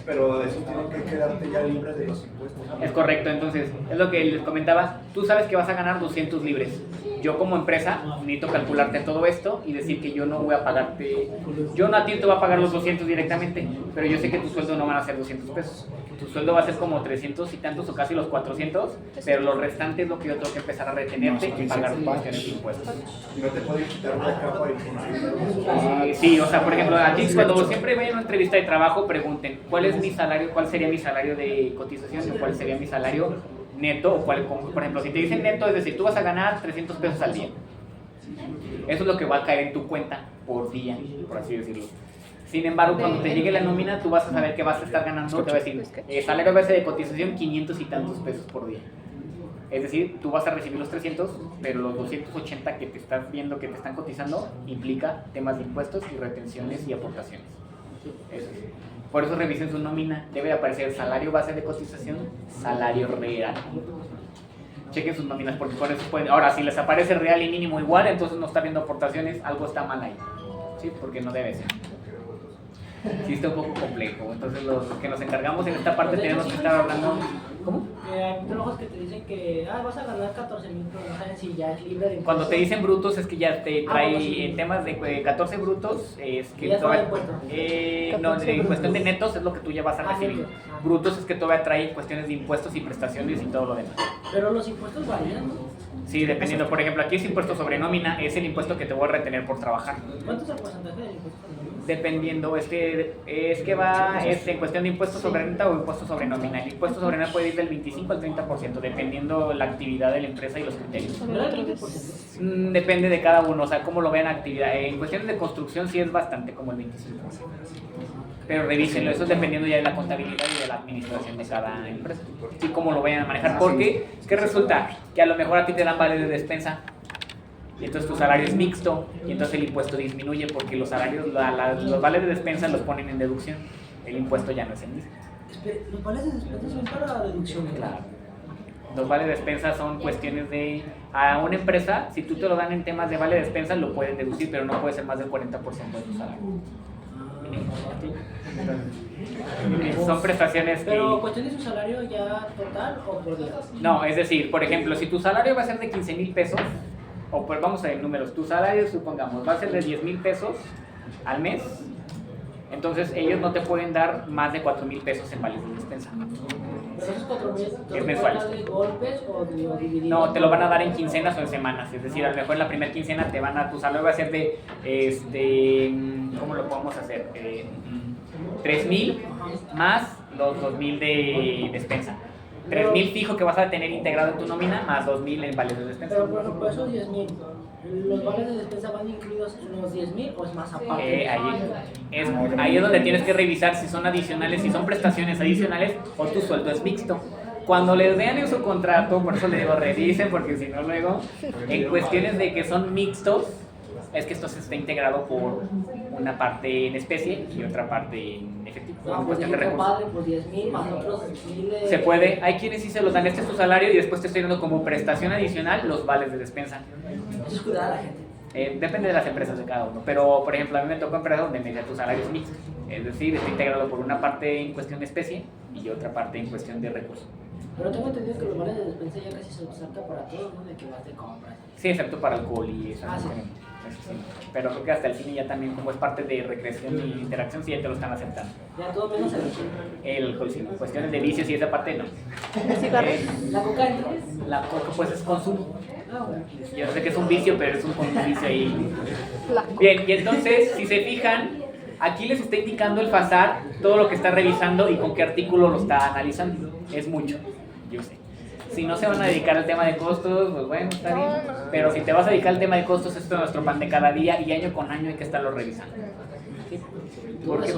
pero eso tiene que quedarte ya libre de los impuestos. Es correcto, entonces, es lo que les comentaba, tú sabes que vas a ganar 200 libres. Yo como empresa necesito calcularte todo esto y decir que yo no voy a pagarte, yo no a ti te voy a pagar los 200 directamente, pero yo sé que tu sueldo no van a ser 200 pesos. tu sueldo va a ser como 300 y tantos o casi los 400, pero lo restante es lo que yo tengo que empezar a retenerte y pagar cuestiones de impuestos. Y no te pueden quitar una capa de Sí, o sea, por ejemplo, aquí cuando siempre vayan a una entrevista de trabajo, pregunten cuál es mi salario, cuál sería mi salario de cotización o cuál sería mi salario neto, o cuál, por ejemplo, si te dicen neto, es decir, tú vas a ganar 300 pesos al día. Eso es lo que va a caer en tu cuenta por día, por así decirlo. Sin embargo, cuando te llegue la nómina, tú vas a saber que vas a estar ganando, te va a decir, salario base de cotización 500 y tantos pesos por día. Es decir, tú vas a recibir los 300, pero los 280 que te estás viendo que te están cotizando implica temas de impuestos y retenciones y aportaciones. Eso es. Por eso revisen su nómina, debe aparecer salario base de cotización, salario real. Chequen sus nóminas porque con eso pueden... Ahora, si les aparece real y mínimo igual, entonces no está viendo aportaciones, algo está mal ahí. ¿Sí? Porque no debe ser. Sí, está un poco complejo. Entonces, los que nos encargamos en esta parte tenemos que estar hablando. ¿Cómo? Hay trabajos que te dicen que vas a ganar 14,000, pero no saben si ya es libre de impuestos. Cuando te dicen brutos es que ya te trae en temas de 14 brutos, es que ya todavía, no, en cuestión de netos es lo que tú ya vas a recibir. Brutos es que todavía trae cuestiones de impuestos y prestaciones y todo lo demás. Pero los impuestos varían, ¿no? Sí, dependiendo. Por ejemplo, aquí es impuesto sobre nómina, es el impuesto que te voy a retener por trabajar. ¿Cuánto es el porcentaje del impuesto sobre nómina? Dependiendo, es que va en cuestión de impuesto sobre renta o impuesto sobre nómina. El impuesto sobre nómina puede ir del 25 al 30%, dependiendo la actividad de la empresa y los criterios. ¿No era el 20%? Depende de cada uno, o sea, cómo lo vean actividad. En cuestiones de construcción sí es bastante, como el 25%. Pero revísenlo, eso es dependiendo ya de la contabilidad y de la administración de cada empresa. Sí, cómo lo vayan a manejar, porque ¿qué resulta? Que a lo mejor a ti te dan vale de despensa. Y entonces tu salario es mixto y entonces el impuesto disminuye porque los salarios, los vales de despensa los ponen en deducción. El impuesto ya no es el mismo. Espera, ¿los vales de despensa son para deducción? Claro. Los vales de despensa son cuestiones de... A una empresa, si tú te lo dan en temas de vale de despensa, lo pueden deducir, pero no puede ser más del 40% de tu salario. Son prestaciones que... ¿Pero cuestión de su salario ya total o por día? No, es decir, por ejemplo, si tu salario va a ser de 15,000 pesos, o pues vamos a ver números, tu salario, supongamos, va a ser de 10,000 pesos al mes, entonces ellos no te pueden dar más de 4,000 pesos en vales de despensa. ¿Pero esos 4,000 Es mensual. de golpes o divididos? No, te lo van a dar en quincenas o en semanas, es decir, a lo mejor en la primera quincena te van a, tu salario va a ser de, ¿cómo lo podemos hacer? 3,000 más los 2,000 de despensa. 3,000 fijo que vas a tener integrado en tu nómina, más 2,000 en vales de despensa. Pero por ejemplo, esos 10,000, ¿los vales de despensa van incluidos en los 10,000 o es más aparte? Ahí es donde tienes que revisar si son adicionales, si son prestaciones adicionales o tu sueldo es mixto. Cuando les vean en su contrato, por eso les digo revisen, porque si no luego, en cuestiones de que son mixtos, es que esto se está integrado por una parte en especie y otra parte en efectivo. No, pues digo que padre, pues 10,000 más otros 10,000 de... Se puede, hay quienes sí se los dan, este es tu salario y después te estoy dando como prestación adicional los vales de despensa. Eso es cuidar a la gente. Depende de las empresas de cada uno, pero por ejemplo a mí me tocó empresas donde me tu salario es mixto, es decir, está integrado por una parte en cuestión de especie y otra parte en cuestión de recursos. Pero tengo entendido que los vales de despensa ya casi se saca para todo, ¿no? De que vas de compras. Sí, excepto para alcohol y eso. Sí. Sí. Pero creo que hasta el cine ya también, como es parte de recreación y interacción, sí ya te lo están aceptando. Ya todo menos el alcohol. El alcohol, sí, cuestiones de vicios y esa parte no. La coca entra. La coca pues es consumo. Ah, bueno. Yo sé que es un vicio, pero es un vicio ahí. Bien, y entonces, si se fijan, aquí les está indicando el FASAR todo lo que está revisando y con qué artículo lo está analizando. Es mucho, yo sé. Si no se van a dedicar al tema de costos, pues bueno, está bien. Pero si te vas a dedicar al tema de costos, esto es nuestro pan de cada día y año con año hay que estarlo revisando. ¿Sí? Porque,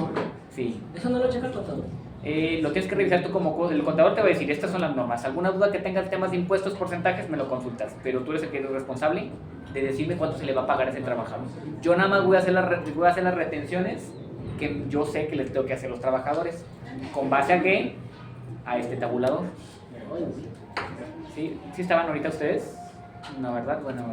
sí. ¿Eso no lo checa el contador? Lo tienes que revisar tú como... El contador te va a decir, estas son las normas. Alguna duda que tengas temas de impuestos, porcentajes, me lo consultas. Pero tú eres el que es responsable de decirme cuánto se le va a pagar a ese trabajador. Yo nada más voy a hacer las retenciones que yo sé que les tengo que hacer a los trabajadores. ¿Con base a qué? A este tabulador. ¿Sí? ¿Sí estaban ahorita ustedes? No, ¿verdad? Bueno,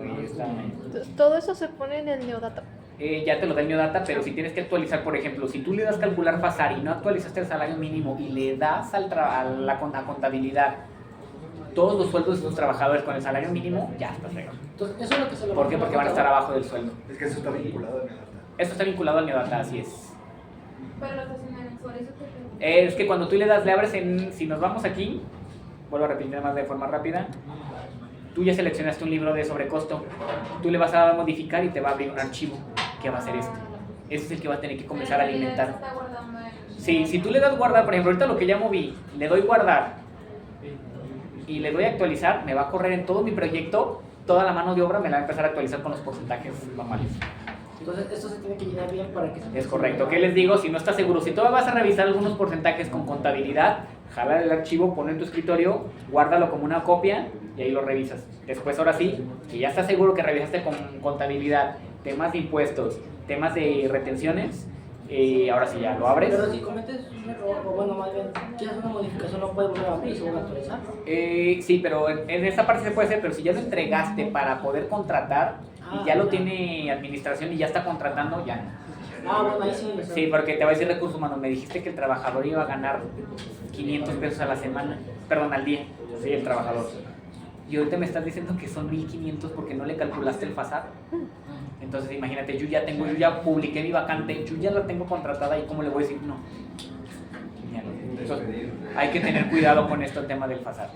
Todo eso se pone en el Neodata. Ya te lo da el Neodata, pero si tienes que actualizar, por ejemplo, si tú le das calcular FASAR y no actualizaste el salario mínimo y le das a la contabilidad todos los sueldos de tus trabajadores con el salario mínimo, ya estás regado. Entonces, eso es lo que se lo ¿Por qué? Porque van a estar abajo del sueldo. Es que eso está vinculado al Neodata. Esto está vinculado al Neodata, así es. Pero lo estacionan, por eso te pregunto. Es que cuando tú le abres si nos vamos aquí, vuelvo a repetir nada más de forma rápida, tú ya seleccionaste un libro de sobrecosto, tú le vas a modificar y te va a abrir un archivo que va a ser este. Ese es el que va a tener que comenzar a alimentar. Sí, si tú le das guardar, por ejemplo, ahorita lo que ya moví, le doy guardar y le doy actualizar, me va a correr en todo mi proyecto, toda la mano de obra me la va a empezar a actualizar con los porcentajes normales. Entonces, esto se tiene que llenar bien para que se... Es correcto. ¿Qué les digo? Si no estás seguro, si todavía vas a revisar algunos porcentajes con contabilidad, jala el archivo, ponlo en tu escritorio, guárdalo como una copia y ahí lo revisas. Después, ahora sí, que ya estás seguro que revisaste con contabilidad, temas de impuestos, temas de retenciones, ahora sí ya lo abres. Pero si cometes un error, o bueno, más bien, quieres una modificación, no puedes volver a abrir y se vuelve a actualizar. Sí, pero en esa parte se puede hacer, pero si ya lo entregaste para poder contratar y ya lo tiene administración y ya está contratando, ya no. Bueno, ahí sí. Sí, porque te va a decir recursos humanos, me dijiste que el trabajador iba a ganar 500 pesos a la semana, perdón, al día, sí, el trabajador. Y ahorita me estás diciendo que son 1,500 porque no le calculaste el FASAR. Entonces imagínate, yo ya publiqué mi vacante, yo ya la tengo contratada y ¿cómo le voy a decir no? Entonces, hay que tener cuidado con esto, el tema del FASAR.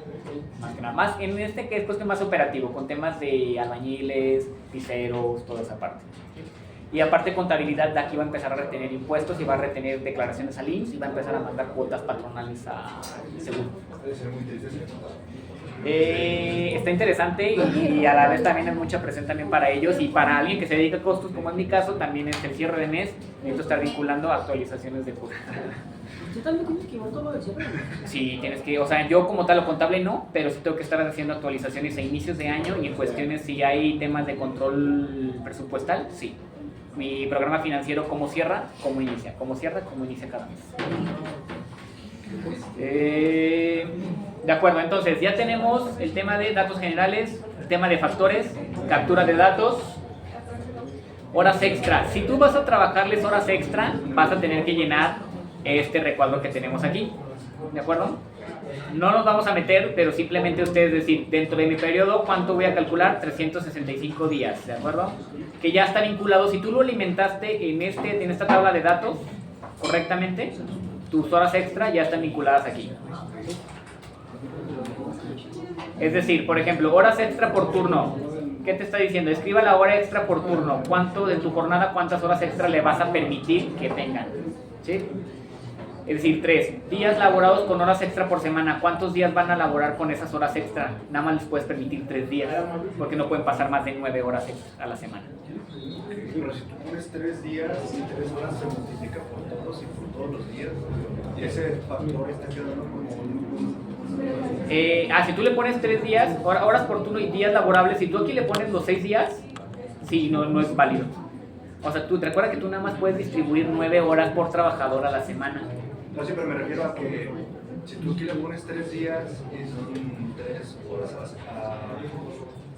Más que nada, más en este que es cuestión más operativo, con temas de albañiles, piseros, toda esa parte. Y aparte contabilidad, de aquí va a empezar a retener impuestos y va a retener declaraciones al IMSS y va a empezar a mandar cuotas patronales a seguro. Está interesante y a la vez también hay mucha presión también para ellos y para alguien que se dedica a costos, como en mi caso, también es el cierre de mes, necesito estar vinculando actualizaciones de costos. ¿Usted también tiene que llevar todo el cierre? Sí, tienes que, o sea, yo como tal lo contable no, pero sí tengo que estar haciendo actualizaciones a inicios de año y en cuestiones si hay temas de control presupuestal, sí. Mi programa financiero, cómo cierra, cómo inicia cada mes. De acuerdo, entonces ya tenemos el tema de datos generales, el tema de factores, captura de datos, horas extra. Si tú vas a trabajarles horas extra, vas a tener que llenar este recuadro que tenemos aquí, ¿de acuerdo? No nos vamos a meter, pero simplemente ustedes decir, dentro de mi periodo, ¿cuánto voy a calcular? 365 días, ¿de acuerdo? Que ya está vinculado, si tú lo alimentaste en esta tabla de datos correctamente, tus horas extra ya están vinculadas aquí. Es decir, por ejemplo, horas extra por turno. ¿Qué te está diciendo? Escriba la hora extra por turno. ¿Cuánto de tu jornada, cuántas horas extra le vas a permitir que tengan? ¿Sí? Es decir, 3 días laborados con horas extra por semana. ¿Cuántos días van a laborar con esas horas extra? Nada más les puedes permitir 3 días, porque no pueden pasar más de 9 horas extra a la semana. Pero si tú pones 3 días y 3 horas se multiplica por todos y por todos los días, y ese factor está quedando como si tú le pones 3 días, horas por turno y días laborables, si tú aquí le pones los 6 días, sí, no es válido. O sea, tú te recuerda que tú nada más puedes distribuir 9 horas por trabajador a la semana. No, sí, pero me refiero a que si tú aquí le pones 3 días y son 3 horas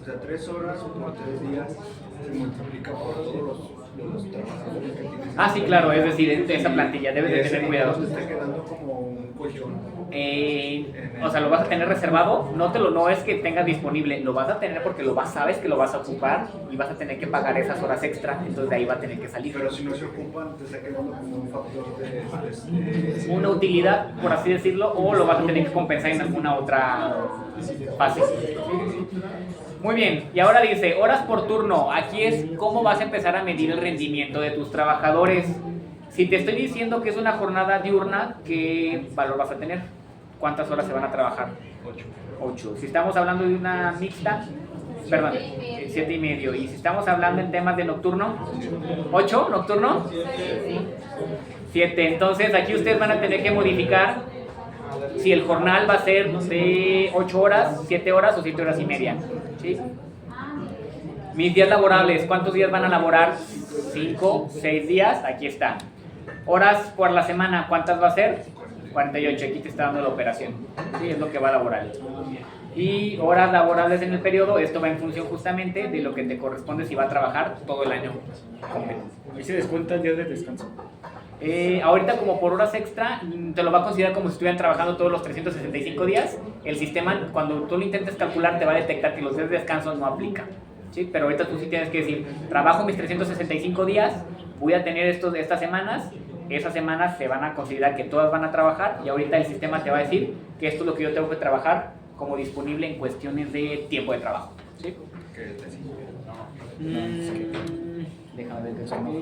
o sea, 3 horas por 3 días se multiplica por todos los trabajadores que tienes. Sí, claro, es decir, esa plantilla debes de tener cuidado. Te está quedando como un colchón. O sea, lo vas a tener reservado, no es que tengas disponible, lo vas a tener porque sabes que lo vas a ocupar y vas a tener que pagar esas horas extra, entonces de ahí va a tener que salir. Pero si no se ocupan, te está quedando como un factor de una utilidad, por así decirlo, o lo vas a tener que compensar en alguna otra fase. Muy bien, y ahora dice, horas por turno. Aquí es cómo vas a empezar a medir el rendimiento de tus trabajadores. Si te estoy diciendo que es una jornada diurna, ¿qué valor vas a tener? ¿Cuántas horas se van a trabajar? 8. Si estamos hablando de una mixta, perdón, 7,5. Y si estamos hablando en temas de nocturno, 8, nocturno, 7. Entonces aquí ustedes van a tener que modificar si el jornal va a ser de 8 horas, 7 horas o 7 horas y media. ¿Sí? Mis días laborables, ¿cuántos días van a laborar? 5, 6 días, aquí está. Horas por la semana, ¿cuántas va a ser? 48, aquí te está dando la operación. Sí, es lo que va a laborar. Y horas laborables en el periodo, esto va en función justamente de lo que te corresponde si va a trabajar todo el año completo. ¿Y se descuentan días de descanso? Ahorita como por horas extra, te lo va a considerar como si estuvieran trabajando todos los 365 días. El sistema, cuando tú lo intentes calcular, te va a detectar que los días de descanso no aplican. ¿Sí? Pero ahorita tú sí tienes que decir, trabajo mis 365 días, voy a tener estas semanas esas semanas se van a considerar que todas van a trabajar y ahorita el sistema te va a decir que esto es lo que yo tengo que trabajar como disponible en cuestiones de tiempo de trabajo. ¿Sí? Déjame ver qué somos.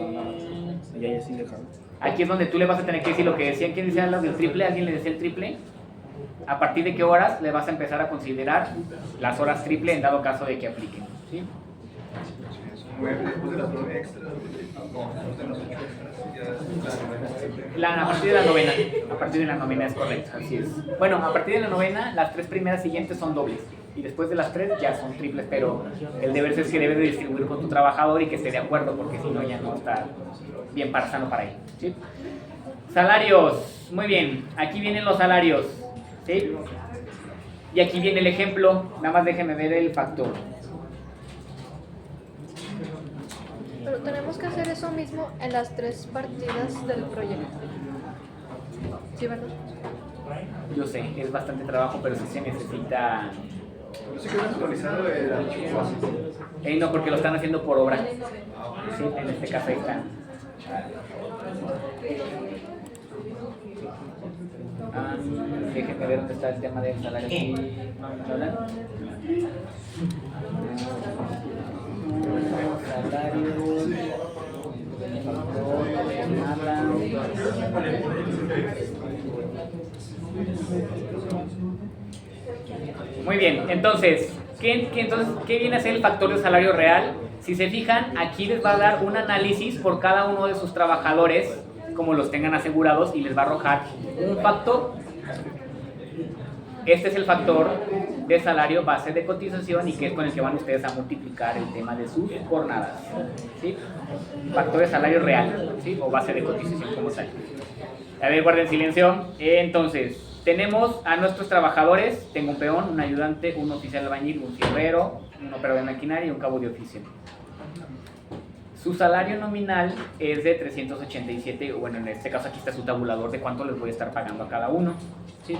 Ya sí dejaron. Aquí es donde tú le vas a tener que decir lo que decían. ¿Quién decía lo del triple? ¿Alguien le decía el triple? ¿A partir de qué horas le vas a empezar a considerar las horas triple en dado caso de que apliquen? ¿Sí? Después de las 9 extras, después de las 8 extras, ya A partir de la novena. A partir de la novena es correcto, así es. Bueno, a partir de la novena, las 3 primeras siguientes son dobles. Y después de las 3 ya son triples, pero el deber es que debes de distribuir con tu trabajador y que esté de acuerdo, porque si no ya no está bien sano para él. ¿Sí? Salarios. Muy bien, aquí vienen los salarios. ¿Sí? Y aquí viene el ejemplo. Nada más déjenme ver el factor. Pero tenemos que hacer eso mismo en las 3 partidas del proyecto. ¿Sí, verdad? no. Yo sé, es bastante trabajo, pero sí se necesita... No sé qué actualizado el archivo base. No, porque lo están haciendo por obra. Sí, en este caso ahí está. Déjenme ver dónde está el tema del salario aquí. ¿Hablan? Salario. Muy bien, entonces, ¿qué viene a ser el factor de salario real? Si se fijan, aquí les va a dar un análisis por cada uno de sus trabajadores, como los tengan asegurados, y les va a arrojar un factor. Este es el factor de salario base de cotización y que es con el que van ustedes a multiplicar el tema de sus jornadas. ¿Sí? Factor de salario real, ¿sí? O base de cotización como tal. A ver, guarden silencio. Entonces, tenemos a nuestros trabajadores. Tengo un peón, un ayudante, un oficial albañil, un fierrero, un operador de maquinaria y un cabo de oficio. Su salario nominal es de 387, bueno, en este caso aquí está su tabulador de cuánto les voy a estar pagando a cada uno. ¿Sí?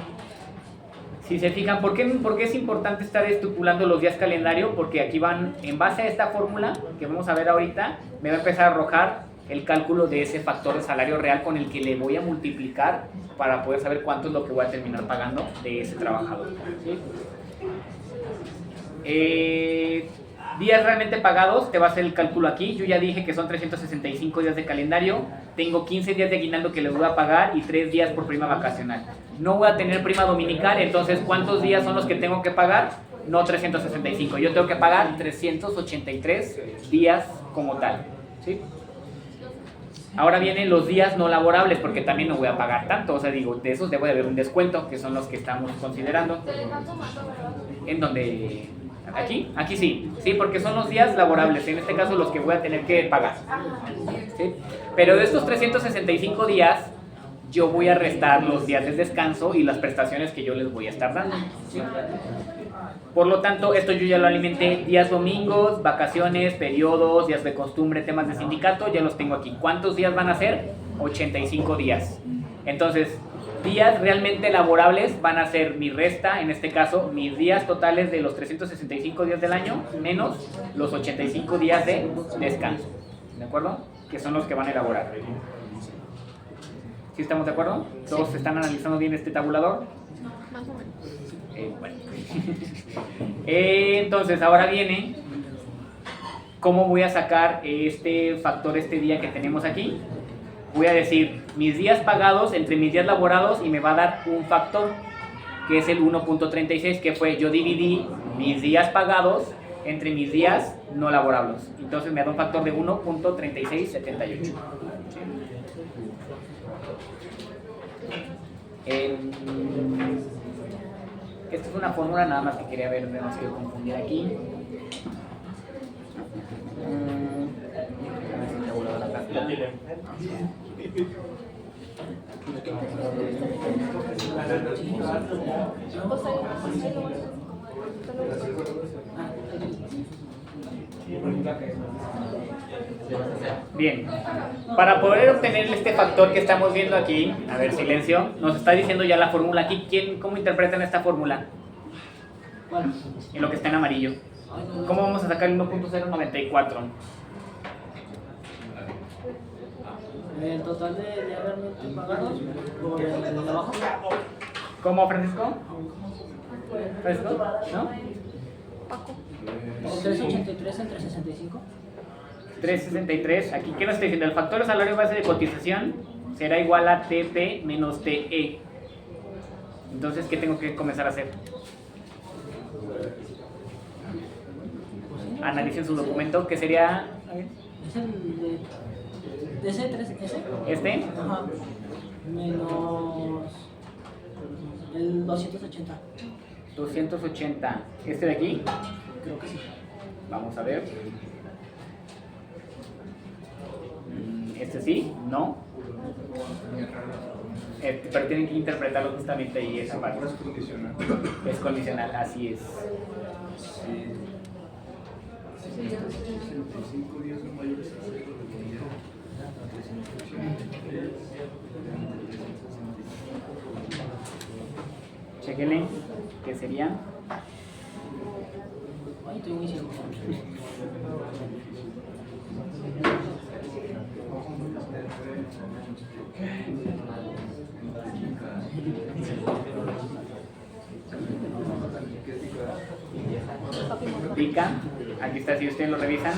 Si se fijan, ¿por qué es importante estar estipulando los días calendario? Porque aquí van, en base a esta fórmula que vamos a ver ahorita, me va a empezar a arrojar el cálculo de ese factor de salario real con el que le voy a multiplicar para poder saber cuánto es lo que voy a terminar pagando de ese trabajador. ¿Sí? Días realmente pagados, te va a hacer el cálculo aquí. Yo ya dije que son 365 días de calendario. Tengo 15 días de aguinaldo que les voy a pagar y 3 días por prima vacacional. No voy a tener prima dominical, entonces ¿cuántos días son los que tengo que pagar? No 365, yo tengo que pagar 383 días como tal. ¿Sí? Ahora vienen los días no laborables, porque también no voy a pagar tanto. O sea, digo, de esos debo de haber un descuento, que son los que estamos considerando. Se les va tomando, ¿verdad? ¿En donde? ¿Aquí? Aquí sí. Sí, porque son los días laborables, en este caso los que voy a tener que pagar. ¿Sí? Pero de estos 365 días, yo voy a restar los días de descanso y las prestaciones que yo les voy a estar dando. ¿Sí? Por lo tanto, esto yo ya lo alimenté. Días domingos, vacaciones, periodos, días de costumbre, temas de sindicato, ya los tengo aquí. ¿Cuántos días van a ser? 85 días. Entonces, días realmente laborables van a ser mi resta, en este caso, mis días totales de los 365 días del año, menos los 85 días de descanso. ¿De acuerdo? Que son los que van a elaborar. ¿Sí estamos de acuerdo? ¿Todos están analizando bien este tabulador? Más o menos. Bueno. Entonces, ahora viene cómo voy a sacar este factor, este día que tenemos aquí. Voy a decir mis días pagados entre mis días laborados y me va a dar un factor que es el 1.36, que fue yo dividí mis días pagados entre mis días no laborables. Entonces me da un factor de 1.3678. Esta es una fórmula nada más que quería ver, no me quiero confundir aquí. A ver si te vuelvo a la carta. Bien, para poder obtener este factor que estamos viendo aquí, a ver, silencio, nos está diciendo ya la fórmula aquí. ¿Cómo interpretan esta fórmula? En lo que está en amarillo. ¿Cómo vamos a sacar el 1.094? El total de días realmente pagados por el de abajo. ¿Cómo, Francisco? ¿Francisco? ¿No? Paco. 383 entre 65. 363. Aquí, ¿qué nos está diciendo? El factor de salario base de cotización será igual a TP menos TE. Entonces, ¿qué tengo que comenzar a hacer? Analicen su documento, que sería... Es el de ese 3, ese. ¿Este? Ajá. Menos el 280. 280. ¿Este de aquí? Creo que sí. Vamos a ver. ¿Este sí? ¿No? Pero tienen que interpretarlo justamente ahí, esa parte. Es condicional. Es condicional, así es. Sí. 65 días no mayores a 0 de unidad. 383. Chequenle, ¿qué sería? Ay, estoy muy ciego. Pica, aquí está, si ustedes lo revisan,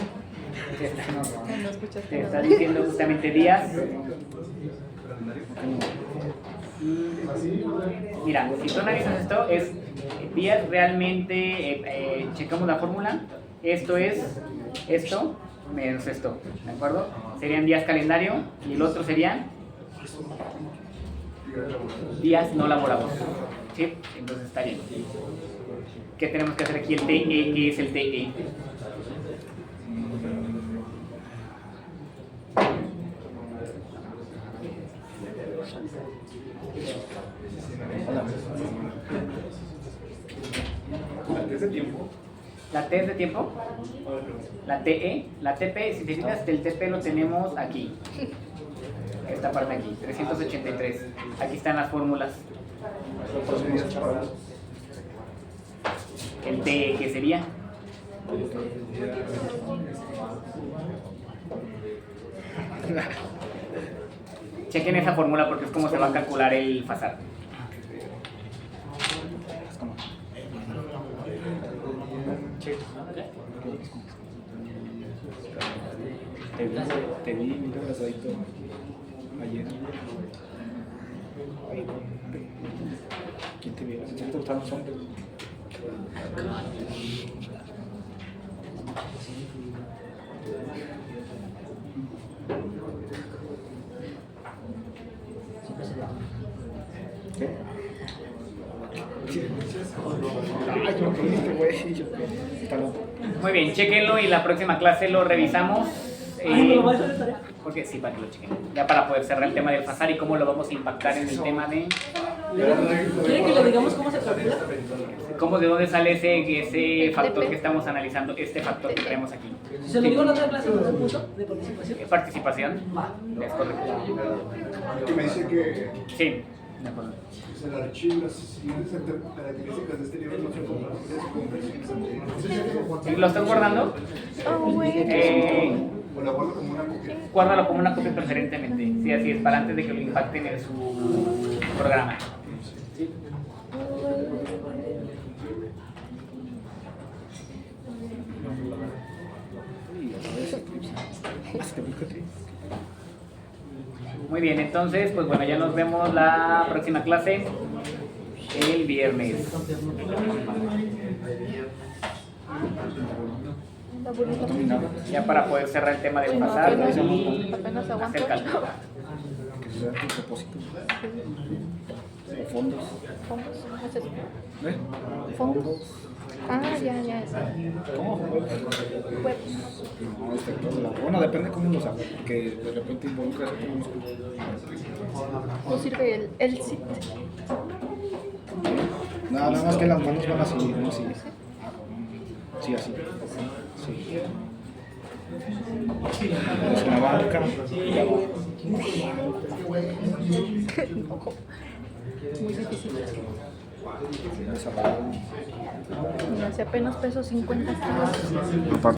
No escuchaste te está nada. diciendo justamente días. Mira, si tú analizas esto, es días realmente, checamos la fórmula, esto es esto menos esto, ¿de acuerdo? Serían días calendario y el otro serían días no laborados, ¿sí? Entonces está bien. ¿Qué tenemos que hacer aquí? El TE, ¿qué es el TE? ¿Antes de tiempo? ¿La T es de tiempo? La TE, la TP, si te fijas, el TP lo tenemos aquí. Esta parte aquí, 383. Aquí están las fórmulas. El TE, ¿qué sería? Chequen esa fórmula porque es como se va a calcular el FASAR. Te vi muy abrazadito ayer. ¿Quién te vio? ¿Sí te gustaron los hombres? ¿Qué? Ay, yo que este güey, yo está loco. Muy bien, chequenlo y la próxima clase lo revisamos. Ay, ¿me lo vas a hacer de tarea? Porque sí, para que lo chequen. Ya para poder cerrar el tema del FASAR y cómo lo vamos a impactar en el tema de ¿Quieren que le digamos cómo se calcula? cómo de dónde sale ese factor que estamos analizando, este factor que tenemos aquí. Si se lo digo en la otra clase, ¿no? Punto de participación. Participación. Va. Es correcto. Que me dice que Sí, de acuerdo. el archivo, las siguientes características de este nivel no son compatibles con versiones anteriores. ¿Lo estás guardando? Oh, güey. O la guardo como una copia. Guárdalo como una copia preferentemente. Sí, así es, para antes de que lo impacten en su programa. ¿Sí? Muy bien, entonces, pues bueno, ya nos vemos la próxima clase el viernes. La burrita. Ya para poder cerrar el tema del pasar y Apenas aguanto. hacer cálculo. Que se da tu propósito. O fondos. Fondos. ¿Es eso? ¿Ves? Fondos. Ah, ya, esa. ¿Cómo? Huevos. No, este todo la... Bueno, depende cómo lo hagas, porque de repente involucras a otro músculo. No sirve el sit. Nada más que las manos van así, no así. Sí, así. Sí. Es una banca y abajo. Muy difícil. Desarrollado. Mira, si apenas peso 50 kilos.